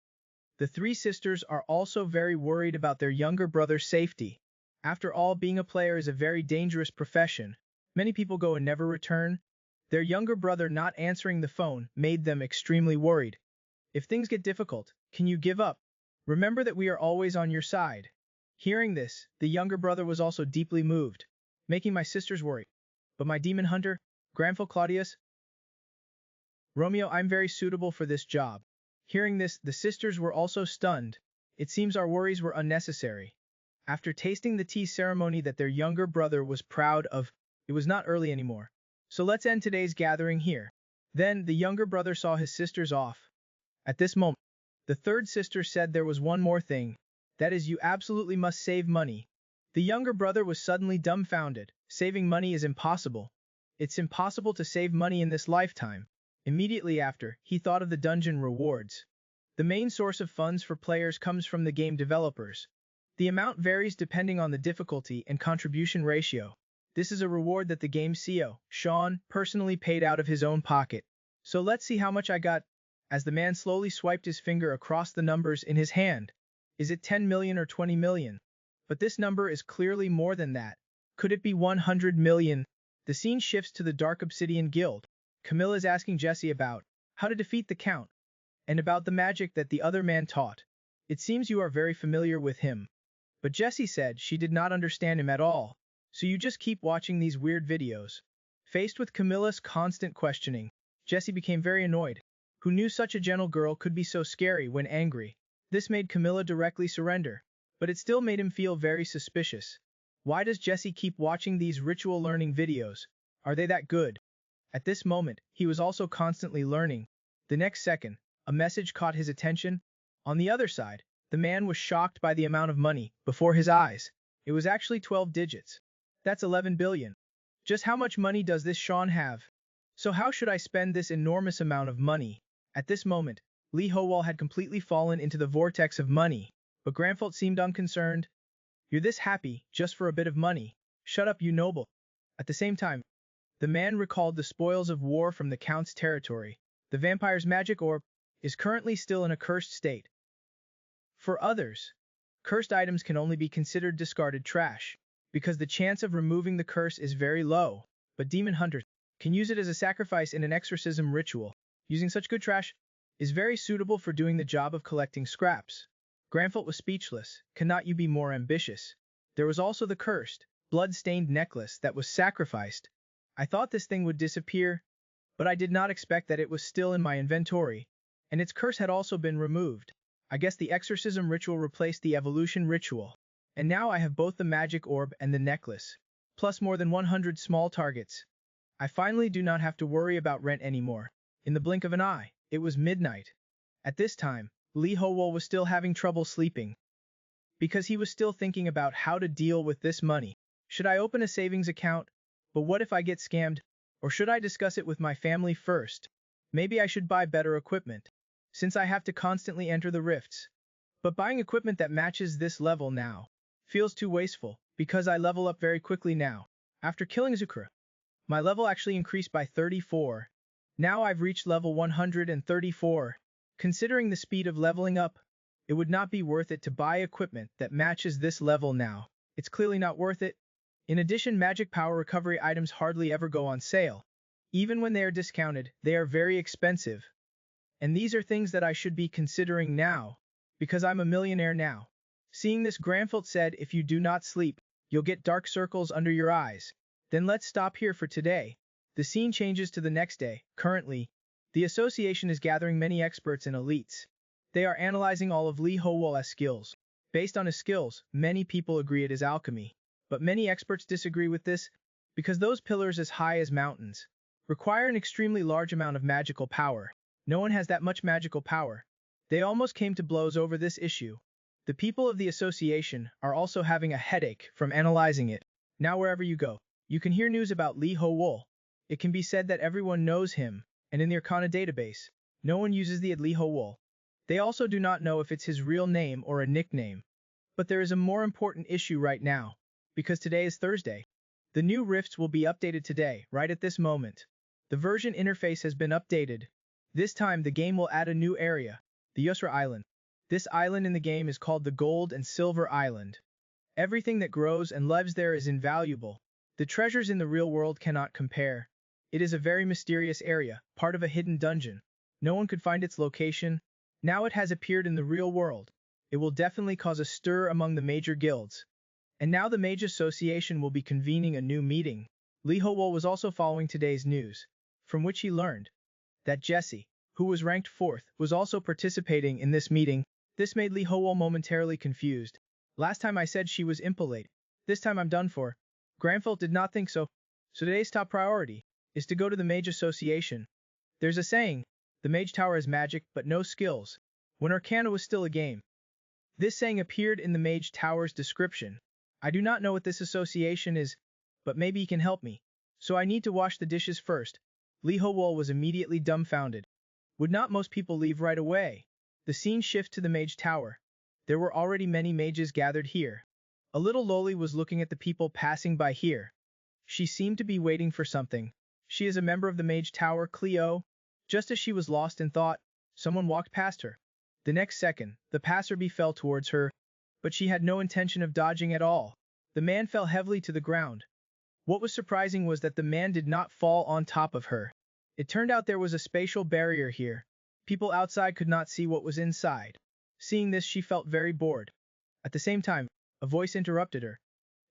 The three sisters are also very worried about their younger brother's safety. After all, being a player is a very dangerous profession. Many people go and never return. Their younger brother not answering the phone made them extremely worried. If things get difficult, can you give up? Remember that we are always on your side. Hearing this, the younger brother was also deeply moved, making my sisters worry. But my demon hunter, Granful Claudius, Romeo, I'm very suitable for this job. Hearing this, the sisters were also stunned. It seems our worries were unnecessary. After tasting the tea ceremony that their younger brother was proud of, it was not early anymore. So let's end today's gathering here. Then, the younger brother saw his sisters off. At this moment, the third sister said there was one more thing. That is, you absolutely must save money. The younger brother was suddenly dumbfounded. Saving money is impossible. It's impossible to save money in this lifetime. Immediately after, he thought of the dungeon rewards. The main source of funds for players comes from the game developers. The amount varies depending on the difficulty and contribution ratio. This is a reward that the game's CEO, Sean, personally paid out of his own pocket. So let's see how much I got. As the man slowly swiped his finger across the numbers in his hand. Is it 10 million or 20 million? But this number is clearly more than that. Could it be 100 million? The scene shifts to the Dark Obsidian Guild. Camilla is asking Jesse about how to defeat the Count, and about the magic that the other man taught. It seems you are very familiar with him. But Jesse said she did not understand him at all, so you just keep watching these weird videos. Faced with Camilla's constant questioning, Jesse became very annoyed. Who knew such a gentle girl could be so scary when angry? This made Camilla directly surrender, but it still made him feel very suspicious. Why does Jesse keep watching these ritual learning videos? Are they that good? At this moment, he was also constantly learning. The next second, a message caught his attention. On the other side, the man was shocked by the amount of money before his eyes. It was actually 12 digits. That's 11 billion. Just how much money does this Sean have? So how should I spend this enormous amount of money? At this moment, Lee Ho-wol had completely fallen into the vortex of money, but Granfelt seemed unconcerned. You're this happy, just for a bit of money. Shut up, you noble. At the same time, the man recalled the spoils of war from the Count's territory. The vampire's magic orb is currently still in a cursed state. For others, cursed items can only be considered discarded trash, because the chance of removing the curse is very low, but demon hunters can use it as a sacrifice in an exorcism ritual. Using such good trash is very suitable for doing the job of collecting scraps. Granfelt was speechless. Cannot you be more ambitious? There was also the cursed, blood-stained necklace that was sacrificed. I thought this thing would disappear, but I did not expect that it was still in my inventory, and its curse had also been removed. I guess the exorcism ritual replaced the evolution ritual. And now I have both the magic orb and the necklace, plus more than 100 small targets. I finally do not have to worry about rent anymore. In the blink of an eye, it was midnight. At this time, Lee Howol was still having trouble sleeping, because he was still thinking about how to deal with this money. Should I open a savings account? But what if I get scammed? Or should I discuss it with my family first? Maybe I should buy better equipment, since I have to constantly enter the rifts. But buying equipment that matches this level now feels too wasteful, because I level up very quickly now. After killing Zukra, my level actually increased by 34. Now I've reached level 134. Considering the speed of leveling up, it would not be worth it to buy equipment that matches this level now. It's clearly not worth it. In addition, magic power recovery items hardly ever go on sale. Even when they are discounted, they are very expensive. And these are things that I should be considering now, because I'm a millionaire now. Seeing this, Granfilt said, if you do not sleep, you'll get dark circles under your eyes. Then let's stop here for today. The scene changes to the next day. Currently, the association is gathering many experts and elites. They are analyzing all of Lee Howol's skills. Based on his skills, many people agree it is alchemy. But many experts disagree with this, because those pillars as high as mountains require an extremely large amount of magical power. No one has that much magical power. They almost came to blows over this issue. The people of the association are also having a headache from analyzing it. Now wherever you go, you can hear news about Lee Howol. It can be said that everyone knows him, and in the Arcana database, no one uses the ad Lee Howol. They also do not know if it's his real name or a nickname. But there is a more important issue right now, because today is Thursday. The new rifts will be updated today, right at this moment. The version interface has been updated. This time the game will add a new area, the Yusra Island. This island in the game is called the Gold and Silver Island. Everything that grows and lives there is invaluable. The treasures in the real world cannot compare. It is a very mysterious area, part of a hidden dungeon. No one could find its location. Now it has appeared in the real world. It will definitely cause a stir among the major guilds. And now the Mage Association will be convening a new meeting. Lee Howol was also following today's news, from which he learned that Jessie, who was ranked 4th, was also participating in this meeting. This made Lee Howol momentarily confused. Last time I said she was impolite. This time I'm done for. Granfilt did not think so. So today's top priority is to go to the Mage Association. There's a saying, the Mage Tower has magic but no skills, when Arcana was still a game. This saying appeared in the Mage Tower's description. I do not know what this association is, but maybe he can help me. So I need to wash the dishes first. Lee Howol was immediately dumbfounded. Would not most people leave right away? The scene shifts to the Mage Tower. There were already many mages gathered here. A little Loli was looking at the people passing by here. She seemed to be waiting for something. She is a member of the Mage Tower, Cleo. Just as she was lost in thought, someone walked past her. The next second, the passerby fell towards her, but she had no intention of dodging at all. The man fell heavily to the ground. What was surprising was that the man did not fall on top of her. It turned out there was a spatial barrier here. People outside could not see what was inside. Seeing this, she felt very bored. At the same time, a voice interrupted her.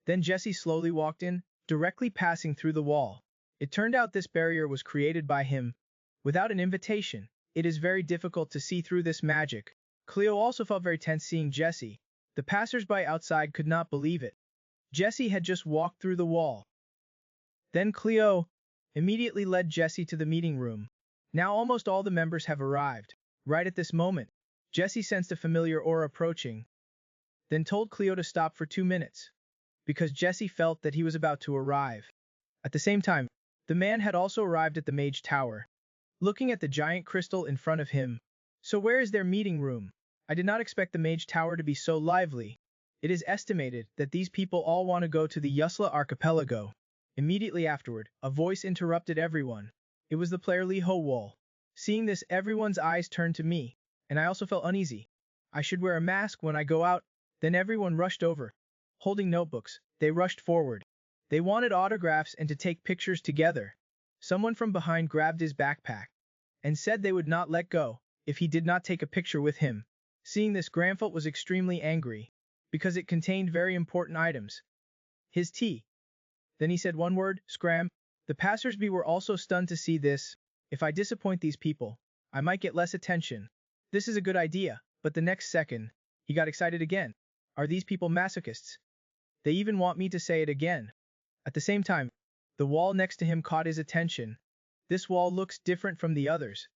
Then Jessie slowly walked in, directly passing through the wall. It turned out this barrier was created by him. Without an invitation, it is very difficult to see through this magic. Cleo also felt very tense seeing Jessie. The passers-by outside could not believe it. Jessie had just walked through the wall. Then Cleo immediately led Jessie to the meeting room. Now almost all the members have arrived. Right at this moment, Jessie sensed a familiar aura approaching, then told Cleo to stop for 2 minutes, because Jessie felt that he was about to arrive. At the same time, the man had also arrived at the Mage Tower, looking at the giant crystal in front of him. So where is their meeting room? I did not expect the Mage Tower to be so lively. It is estimated that these people all want to go to the Yusla archipelago. Immediately afterward, a voice interrupted everyone. It was the player Lee Howol. Seeing this, everyone's eyes turned to me, and I also felt uneasy. I should wear a mask when I go out. Then everyone rushed over. Holding notebooks, they rushed forward. They wanted autographs and to take pictures together. Someone from behind grabbed his backpack and said they would not let go if he did not take a picture with him. Seeing this, Granfilt was extremely angry, because it contained very important items. His tea. Then he said one word, scram. The passersby were also stunned to see this. If I disappoint these people, I might get less attention. This is a good idea, but the next second, he got excited again. Are these people masochists? They even want me to say it again. At the same time, the wall next to him caught his attention. This wall looks different from the others.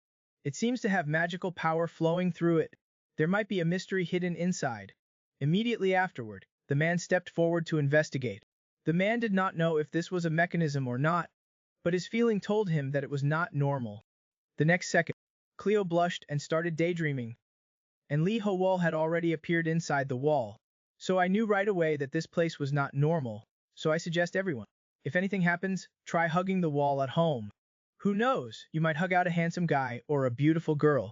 It seems to have magical power flowing through it. There might be a mystery hidden inside. Immediately afterward, the man stepped forward to investigate. The man did not know if this was a mechanism or not, but his feeling told him that it was not normal. The next second, Cleo blushed and started daydreaming, and Lee Howell had already appeared inside the wall. So I knew right away that this place was not normal, so I suggest everyone, if anything happens, try hugging the wall at home. Who knows, you might hug out a handsome guy or a beautiful girl.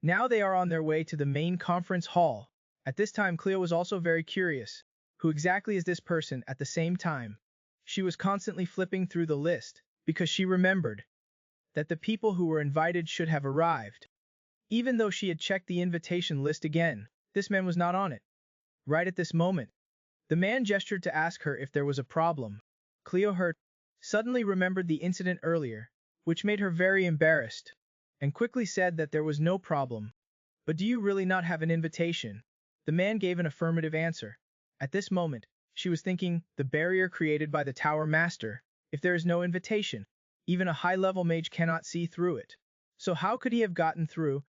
Now they are on their way to the main conference hall. At this time Cleo was also very curious. Who exactly is this person at the same time? She was constantly flipping through the list, because she remembered that the people who were invited should have arrived. Even though she had checked the invitation list again, this man was not on it. Right at this moment, the man gestured to ask her if there was a problem. Cleo suddenly remembered the incident earlier, which made her very embarrassed, and quickly said that there was no problem. But do you really not have an invitation? The man gave an affirmative answer. At this moment, she was thinking, the barrier created by the Tower Master. If there is no invitation, even a high-level mage cannot see through it. So how could he have gotten through?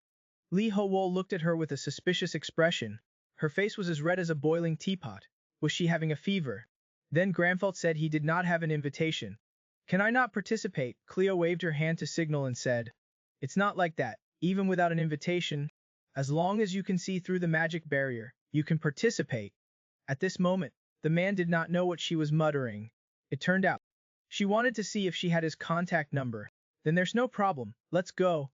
Lee Howell looked at her with a suspicious expression. Her face was as red as a boiling teapot. Was she having a fever? Then Gramfelt said he did not have an invitation. Can I not participate? Cleo waved her hand to signal and said, it's not like that. Even without an invitation, as long as you can see through the magic barrier, you can participate. At this moment, the man did not know what she was muttering. It turned out, she wanted to see if she had his contact number. Then there's no problem. Let's go.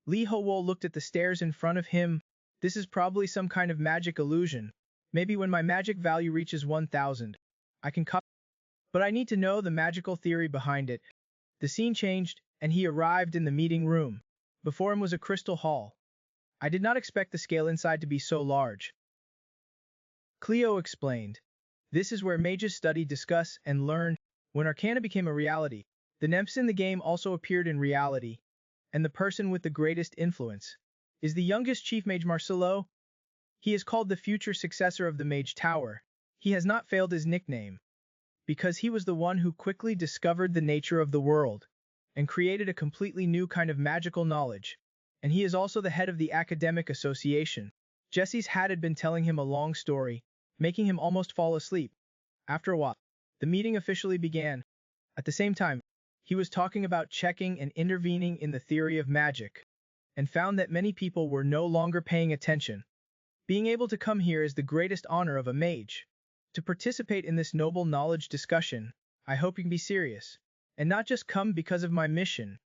Lee Howell looked at the stairs in front of him. This is probably some kind of magic illusion. Maybe when my magic value reaches 1000, I can copy. But I need to know the magical theory behind it. The scene changed, and he arrived in the meeting room. Before him was a crystal hall. I did not expect the scale inside to be so large. Cleo explained. This is where mages study, discuss, and learn. When Arcana became a reality, the nymphs in the game also appeared in reality, and the person with the greatest influence is the youngest chief mage Marcelo. He is called the future successor of the Mage Tower. He has not failed his nickname, because he was the one who quickly discovered the nature of the world and created a completely new kind of magical knowledge. And he is also the head of the academic association. Jesse's hat had been telling him a long story, making him almost fall asleep. After a while, the meeting officially began. At the same time, he was talking about checking and intervening in the theory of magic, and found that many people were no longer paying attention. Being able to come here is the greatest honor of a mage. To participate in this noble knowledge discussion, I hope you can be serious, and not just come because of my mission.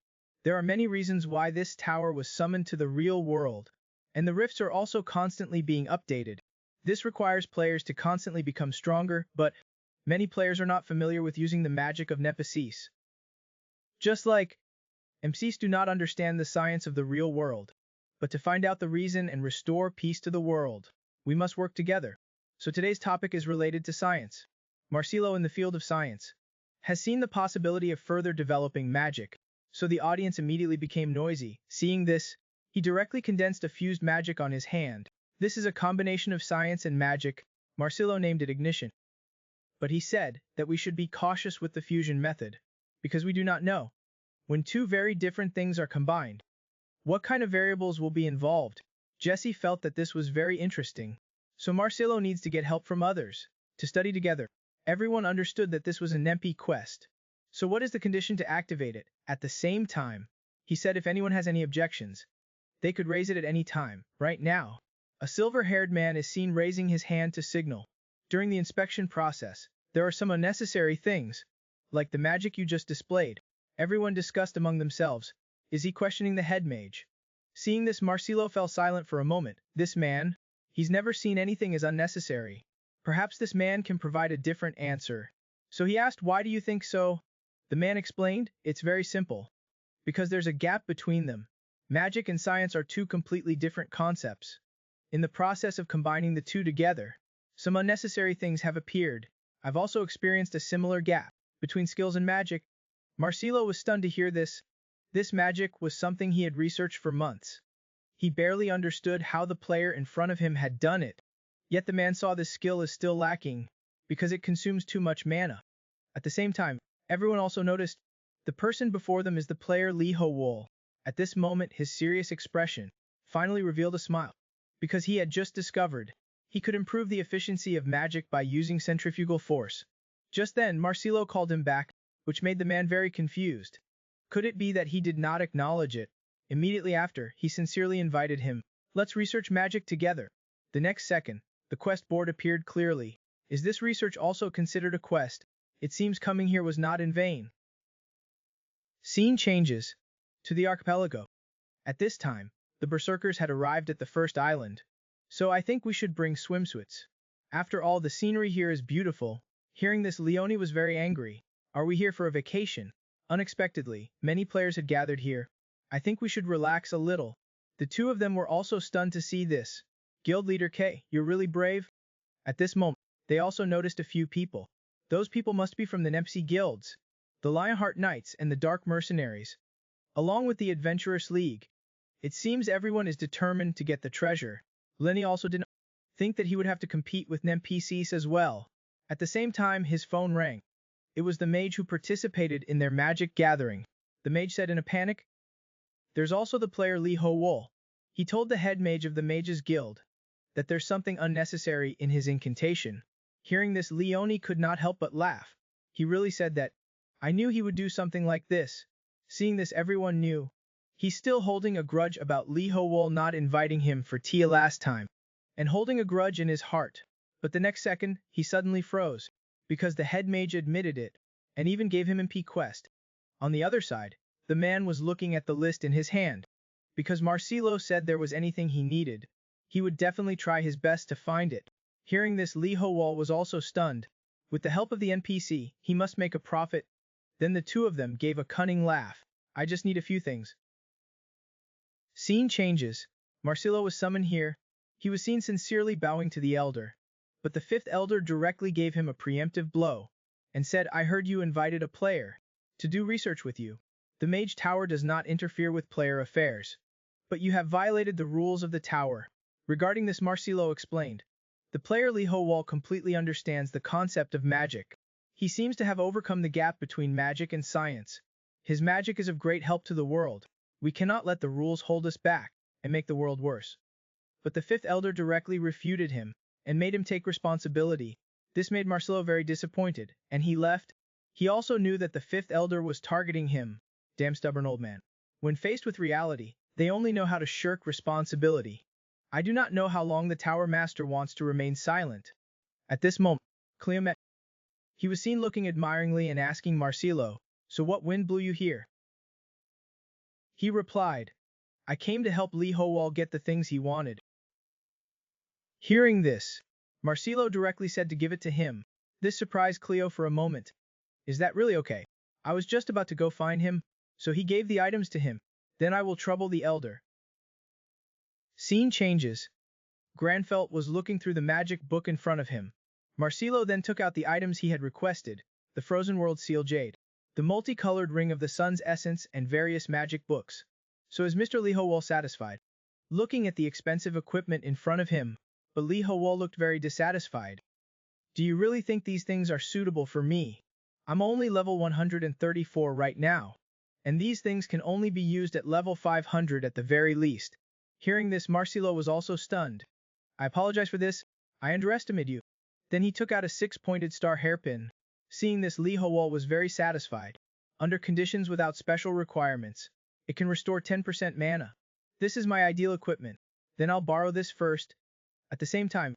There are many reasons why this tower was summoned to the real world, and the rifts are also constantly being updated. This requires players to constantly become stronger, but many players are not familiar with using the magic of Nemesis. Just like MCs do not understand the science of the real world, but to find out the reason and restore peace to the world, we must work together. So today's topic is related to science. Marcelo in the field of science has seen the possibility of further developing magic, so the audience immediately became noisy. Seeing this, he directly condensed a fused magic on his hand. This is a combination of science and magic. Marcelo named it ignition. But he said that we should be cautious with the fusion method, because we do not know, when two very different things are combined, what kind of variables will be involved. Jesse felt that this was very interesting, so Marcelo needs to get help from others, to study together. Everyone understood that this was an MP quest. So what is the condition to activate it? At the same time, he said if anyone has any objections, they could raise it at any time. Right now, a silver-haired man is seen raising his hand to signal. During the inspection process, there are some unnecessary things, like the magic you just displayed. Everyone discussed among themselves. Is he questioning the head mage? Seeing this, Marcelo fell silent for a moment. This man? He's never seen anything as unnecessary. Perhaps this man can provide a different answer. So he asked, why do you think so? The man explained, it's very simple. Because there's a gap between them. Magic and science are two completely different concepts. In the process of combining the two together, some unnecessary things have appeared. I've also experienced a similar gap between skills and magic. Marcelo was stunned to hear this. This magic was something he had researched for months. He barely understood how the player in front of him had done it. Yet the man saw this skill is still lacking because it consumes too much mana. At the same time, everyone also noticed the person before them is the player Lee Ho-wol. At this moment, his serious expression finally revealed a smile because he had just discovered he could improve the efficiency of magic by using centrifugal force. Just then, Marcelo called him back, which made the man very confused. Could it be that he did not acknowledge it? Immediately after, he sincerely invited him. Let's research magic together. The next second, the quest board appeared clearly. Is this research also considered a quest? It seems coming here was not in vain. Scene changes to the archipelago. At this time, the berserkers had arrived at the first island. So I think we should bring swimsuits. After all, the scenery here is beautiful. Hearing this, Leone was very angry. Are we here for a vacation? Unexpectedly, many players had gathered here. I think we should relax a little. The two of them were also stunned to see this. Guild leader K, you're really brave? At this moment, they also noticed a few people. Those people must be from the Nepsi guilds, the Lionheart Knights and the Dark Mercenaries, along with the Adventurous League. It seems everyone is determined to get the treasure. Lenny also didn't think that he would have to compete with NPCs as well. At the same time, his phone rang. It was the mage who participated in their magic gathering. The mage said in a panic, "There's also the player Lee Ho-wol." He told the head mage of the Mages Guild that there's something unnecessary in his incantation. Hearing this, Leone could not help but laugh. He really said that, I knew he would do something like this. Seeing this, everyone knew. He's still holding a grudge about Lee Ho-wol not inviting him for tea last time, and holding a grudge in his heart. But the next second, he suddenly froze, because the head mage admitted it, and even gave him MP quest. On the other side, the man was looking at the list in his hand. Because Marcelo said there was anything he needed, he would definitely try his best to find it. Hearing this, Lee Ho-wol was also stunned. With the help of the NPC, he must make a profit. Then the two of them gave a cunning laugh. I just need a few things. Scene changes. Marcelo was summoned here. He was seen sincerely bowing to the elder. But the fifth elder directly gave him a preemptive blow, and said, I heard you invited a player to do research with you. The Mage Tower does not interfere with player affairs. But you have violated the rules of the tower. Regarding this, Marcelo explained. The player Lee Ho-wol completely understands the concept of magic. He seems to have overcome the gap between magic and science. His magic is of great help to the world. We cannot let the rules hold us back and make the world worse. But the fifth elder directly refuted him and made him take responsibility. This made Marcelo very disappointed, and he left. He also knew that the fifth elder was targeting him. Damn stubborn old man. When faced with reality, they only know how to shirk responsibility. I do not know how long the Tower Master wants to remain silent. At this moment, Cleo met. He was seen looking admiringly and asking Marcelo, so what wind blew you here? He replied, I came to help Lee Ho-wol get the things he wanted. Hearing this, Marcelo directly said to give it to him. This surprised Cleo for a moment. Is that really okay? I was just about to go find him, so he gave the items to him. Then I will trouble the elder. Scene changes. Granfelt was looking through the magic book in front of him. Marcelo then took out the items he had requested, the Frozen World Seal Jade, the multicolored Ring of the Sun's Essence and various magic books. So is Mr. Lee Ho-wol satisfied? Looking at the expensive equipment in front of him, but Lee Ho-wol looked very dissatisfied. Do you really think these things are suitable for me? I'm only level 134 right now, and these things can only be used at level 500 at the very least. Hearing this, Marcelo was also stunned. I apologize for this, I underestimated you. Then he took out a 6-pointed star hairpin. Seeing this, Lee Ho-wol was very satisfied. Under conditions without special requirements, it can restore 10% mana. This is my ideal equipment. Then I'll borrow this first. At the same time,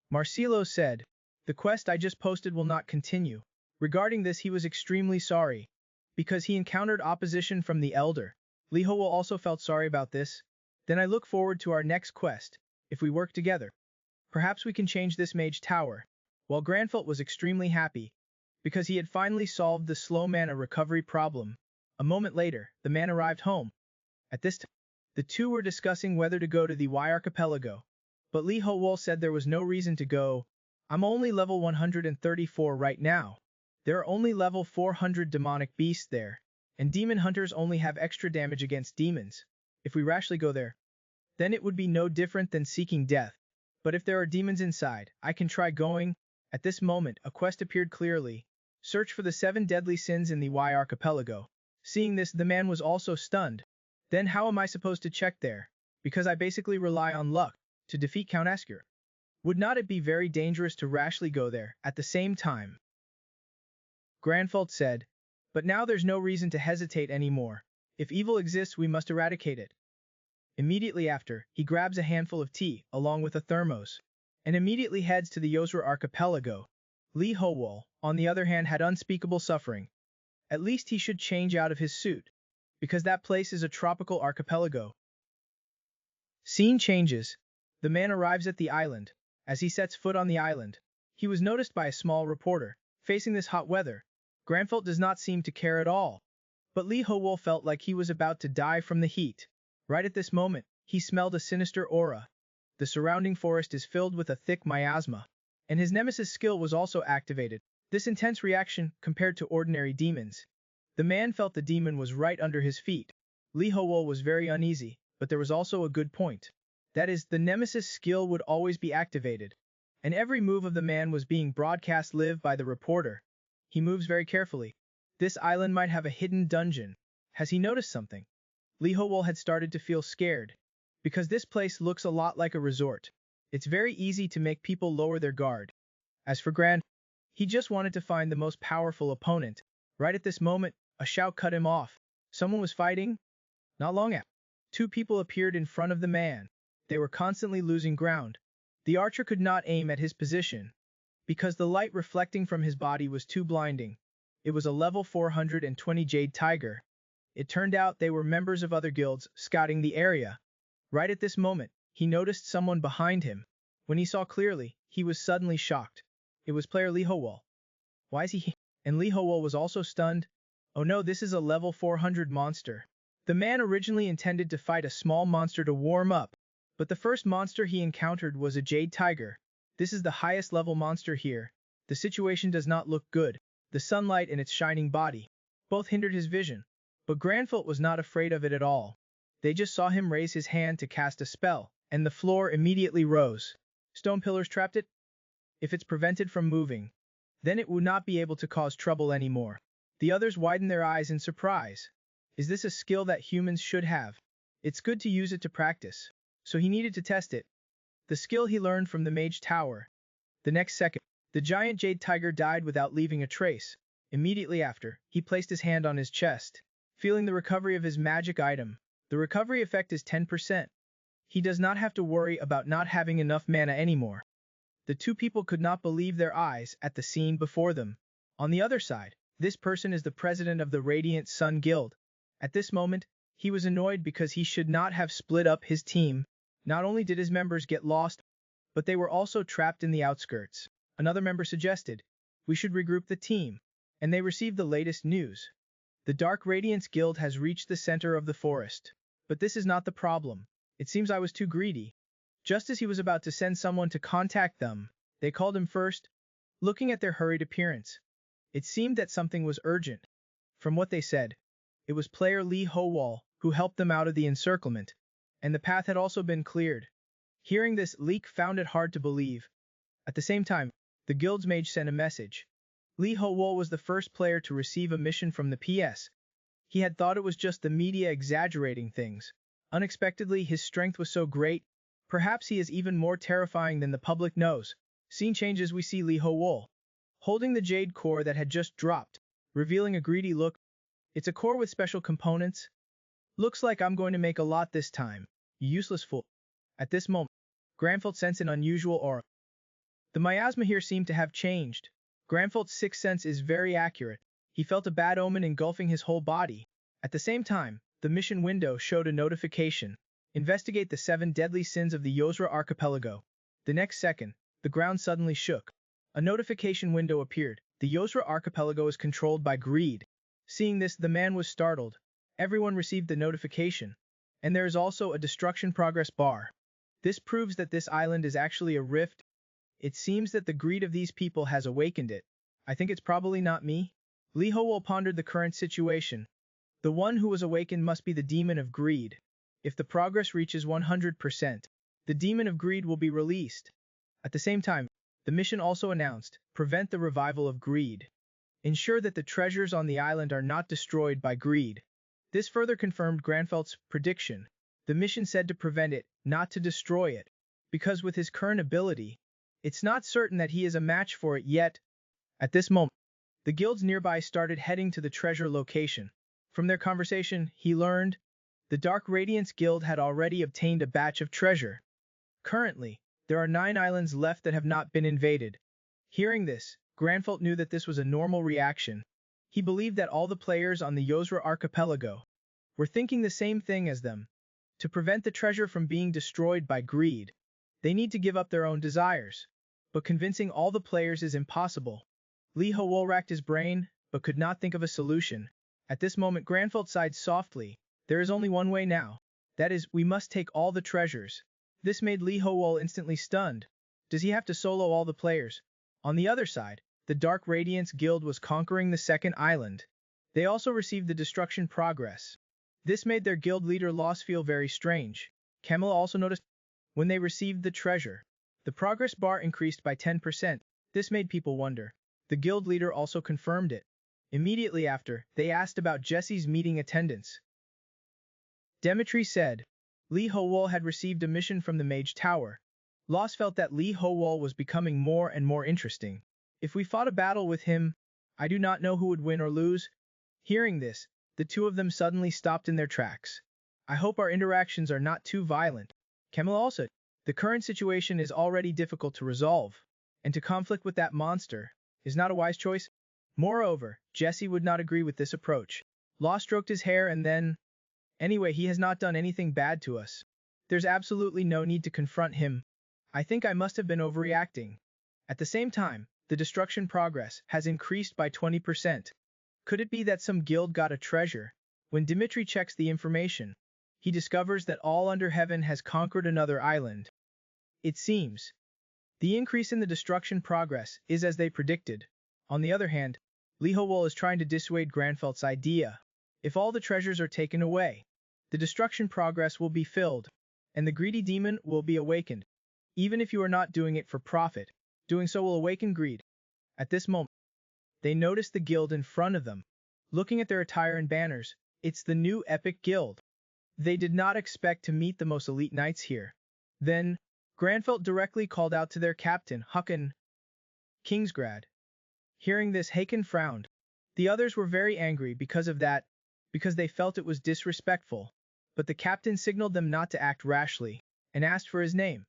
Marcelo said, the quest I just posted will not continue. Regarding this, he was extremely sorry, because he encountered opposition from the elder. Lee Ho-wol also felt sorry about this. Then I look forward to our next quest. If we work together, perhaps we can change this mage tower. While Granfelt was extremely happy, because he had finally solved the slow mana recovery problem. A moment later, the man arrived home. At this time, the two were discussing whether to go to the Y archipelago. But Lee Ho-wol said there was no reason to go. I'm only level 134 right now. There are only level 400 demonic beasts there, and demon hunters only have extra damage against demons. If we rashly go there, then it would be no different than seeking death. But if there are demons inside, I can try going. At this moment, a quest appeared clearly. Search for the 7 deadly sins in the Y archipelago. Seeing this, the man was also stunned. Then how am I supposed to check there? Because I basically rely on luck to defeat Count Esker. Would not it be very dangerous to rashly go there at the same time? Granfalt said, but now there's no reason to hesitate anymore. If evil exists, we must eradicate it. Immediately after, he grabs a handful of tea, along with a thermos, and immediately heads to the Yozra archipelago. Li Howol, on the other hand, had unspeakable suffering. At least he should change out of his suit, because that place is a tropical archipelago. Scene changes. The man arrives at the island. As he sets foot on the island, he was noticed by a small reporter. Facing this hot weather, Granfalt does not seem to care at all. But Li Howol felt like he was about to die from the heat. Right at this moment, he smelled a sinister aura. The surrounding forest is filled with a thick miasma, and his nemesis skill was also activated. This intense reaction compared to ordinary demons. The man felt the demon was right under his feet. Li Howol was very uneasy, but there was also a good point. That is, the nemesis skill would always be activated, and every move of the man was being broadcast live by the reporter. He moves very carefully. This island might have a hidden dungeon. Has he noticed something? Li Howol had started to feel scared, because this place looks a lot like a resort. It's very easy to make people lower their guard. As for Gran, he just wanted to find the most powerful opponent. Right at this moment, a shout cut him off. Someone was fighting? Not long after, 2 people appeared in front of the man. They were constantly losing ground. The archer could not aim at his position, because the light reflecting from his body was too blinding. It was a level 420 Jade Tiger. It turned out they were members of other guilds scouting the area. Right at this moment, he noticed someone behind him. When he saw clearly, he was suddenly shocked. It was player Li Howol. Why is he here? And Li Howol was also stunned. Oh no, this is a level 400 monster. The man originally intended to fight a small monster to warm up, but the first monster he encountered was a Jade Tiger. This is the highest level monster here. The situation does not look good. The sunlight and its shining body both hindered his vision. But Granfalt was not afraid of it at all. They just saw him raise his hand to cast a spell, and the floor immediately rose. Stone pillars trapped it? If it's prevented from moving, then it would not be able to cause trouble anymore. The others widened their eyes in surprise. Is this a skill that humans should have? It's good to use it to practice, so he needed to test it. The skill he learned from the Mage Tower. The next second, the giant Jade Tiger died without leaving a trace. Immediately after, he placed his hand on his chest, feeling the recovery of his magic item. The recovery effect is 10%. He does not have to worry about not having enough mana anymore. The 2 people could not believe their eyes at the scene before them. On the other side, this person is the president of the Radiant Sun Guild. At this moment, he was annoyed because he should not have split up his team. Not only did his members get lost, but they were also trapped in the outskirts. Another member suggested, we should regroup the team, and they received the latest news. The Dark Radiance Guild has reached the center of the forest. But this is not the problem. It seems I was too greedy. Just as he was about to send someone to contact them, they called him first. Looking at their hurried appearance, it seemed that something was urgent. From what they said, it was player Li Howol who helped them out of the encirclement, and the path had also been cleared. Hearing this, Leek found it hard to believe. At the same time, the guild's mage sent a message. Li Howol was the first player to receive a mission from the PS. He had thought it was just the media exaggerating things. Unexpectedly, his strength was so great. Perhaps he is even more terrifying than the public knows. Scene changes, we see Li Howol holding the jade core that had just dropped, revealing a greedy look. It's a core with special components. Looks like I'm going to make a lot this time. You useless fool. At this moment, Granfalt sensed an unusual aura. The miasma here seemed to have changed. Granfalt's sixth sense is very accurate. He felt a bad omen engulfing his whole body. At the same time, the mission window showed a notification. Investigate the 7 deadly sins of the Yozra archipelago. The next second, the ground suddenly shook. A notification window appeared. The Yozra archipelago is controlled by greed. Seeing this, the man was startled. Everyone received the notification. And there is also a destruction progress bar. This proves that this island is actually a rift. It seems that the greed of these people has awakened it. I think it's probably not me. Li Howol pondered the current situation. The one who was awakened must be the demon of greed. If the progress reaches 100%, the demon of greed will be released. At the same time, the mission also announced, prevent the revival of greed. Ensure that the treasures on the island are not destroyed by greed. This further confirmed Granfelt's prediction. The mission said to prevent it, not to destroy it, because with his current ability, it's not certain that he is a match for it yet. At this moment, the guilds nearby started heading to the treasure location. From their conversation, he learned the Dark Radiance Guild had already obtained a batch of treasure. Currently, there are 9 islands left that have not been invaded. Hearing this, Granfelt knew that this was a normal reaction. He believed that all the players on the Yozra archipelago were thinking the same thing as them. To prevent the treasure from being destroyed by greed, they need to give up their own desires. But convincing all the players is impossible. Li Howol racked his brain, but could not think of a solution. At this moment Granfelt sighed softly. There is only one way now. That is, we must take all the treasures. This made Li Howol instantly stunned. Does he have to solo all the players? On the other side, the Dark Radiance Guild was conquering the second island. They also received the destruction progress. This made their guild leader Loss feel very strange. Camilla also noticed when they received the treasure, the progress bar increased by 10%. This made people wonder. The guild leader also confirmed it. Immediately after, they asked about Jesse's meeting attendance. Demetri said, Li Howol had received a mission from the Mage Tower. Loss felt that Li Howol was becoming more and more interesting. If we fought a battle with him, I do not know who would win or lose. Hearing this, the two of them suddenly stopped in their tracks. I hope our interactions are not too violent. Camilla also, the current situation is already difficult to resolve, and to conflict with that monster is not a wise choice. Moreover, Jesse would not agree with this approach. Loss stroked his hair and then, anyway, he has not done anything bad to us. There's absolutely no need to confront him. I think I must have been overreacting. At the same time, the destruction progress has increased by 20%. Could it be that some guild got a treasure? When Dimitri checks the information, he discovers that all under heaven has conquered another island. It seems the increase in the destruction progress is as they predicted. On the other hand, Li Howol is trying to dissuade Granfelt's idea. If all the treasures are taken away, the destruction progress will be filled, and the greedy demon will be awakened. Even if you are not doing it for profit, doing so will awaken greed. At this moment, they notice the guild in front of them. Looking at their attire and banners, it's the new Epic Guild. They did not expect to meet the most elite knights here. Then, Granfelt directly called out to their captain, Hakan Kingsgrad. Hearing this, Hakan frowned. The others were very angry because of that, because they felt it was disrespectful. But the captain signaled them not to act rashly, and asked for his name.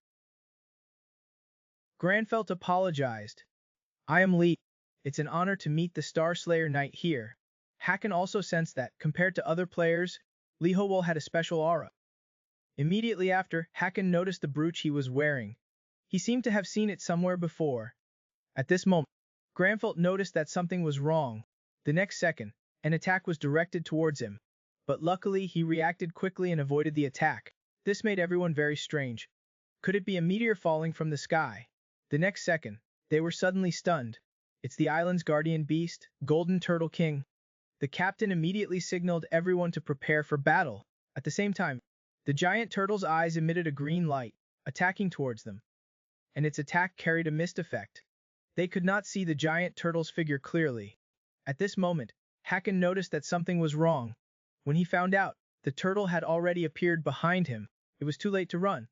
Granfelt apologized. I am Lee. It's an honor to meet the Star Slayer Knight here. Hakan also sensed that, compared to other players, Li Howol had a special aura. Immediately after, Hakan noticed the brooch he was wearing. He seemed to have seen it somewhere before. At this moment, Granfelt noticed that something was wrong. The next second, an attack was directed towards him. But luckily, he reacted quickly and avoided the attack. This made everyone very strange. Could it be a meteor falling from the sky? The next second, they were suddenly stunned. It's the island's guardian beast, Golden Turtle King. The captain immediately signaled everyone to prepare for battle. At the same time, the giant turtle's eyes emitted a green light, attacking towards them. And its attack carried a mist effect. They could not see the giant turtle's figure clearly. At this moment, Hakan noticed that something was wrong. When he found out, the turtle had already appeared behind him. It was too late to run.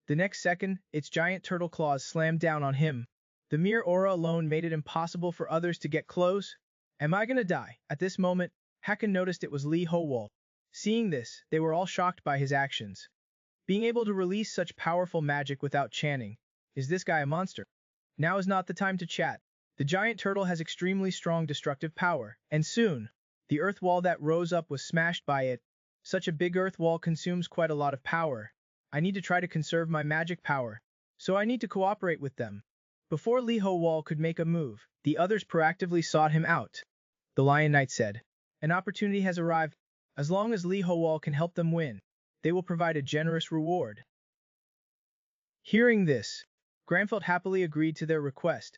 The next second, its giant turtle claws slammed down on him. The mere aura alone made it impossible for others to get close. Am I gonna die? At this moment, Hakan noticed it was Li Howol. Seeing this, they were all shocked by his actions. Being able to release such powerful magic without chanting. Is this guy a monster? Now is not the time to chat. The giant turtle has extremely strong destructive power, and soon, the earth wall that rose up was smashed by it. Such a big earth wall consumes quite a lot of power. I need to try to conserve my magic power, so I need to cooperate with them. Before Li Howol could make a move, the others proactively sought him out. The Lion Knight said, an opportunity has arrived. As long as Li Howol can help them win, they will provide a generous reward. Hearing this, Granfelt happily agreed to their request.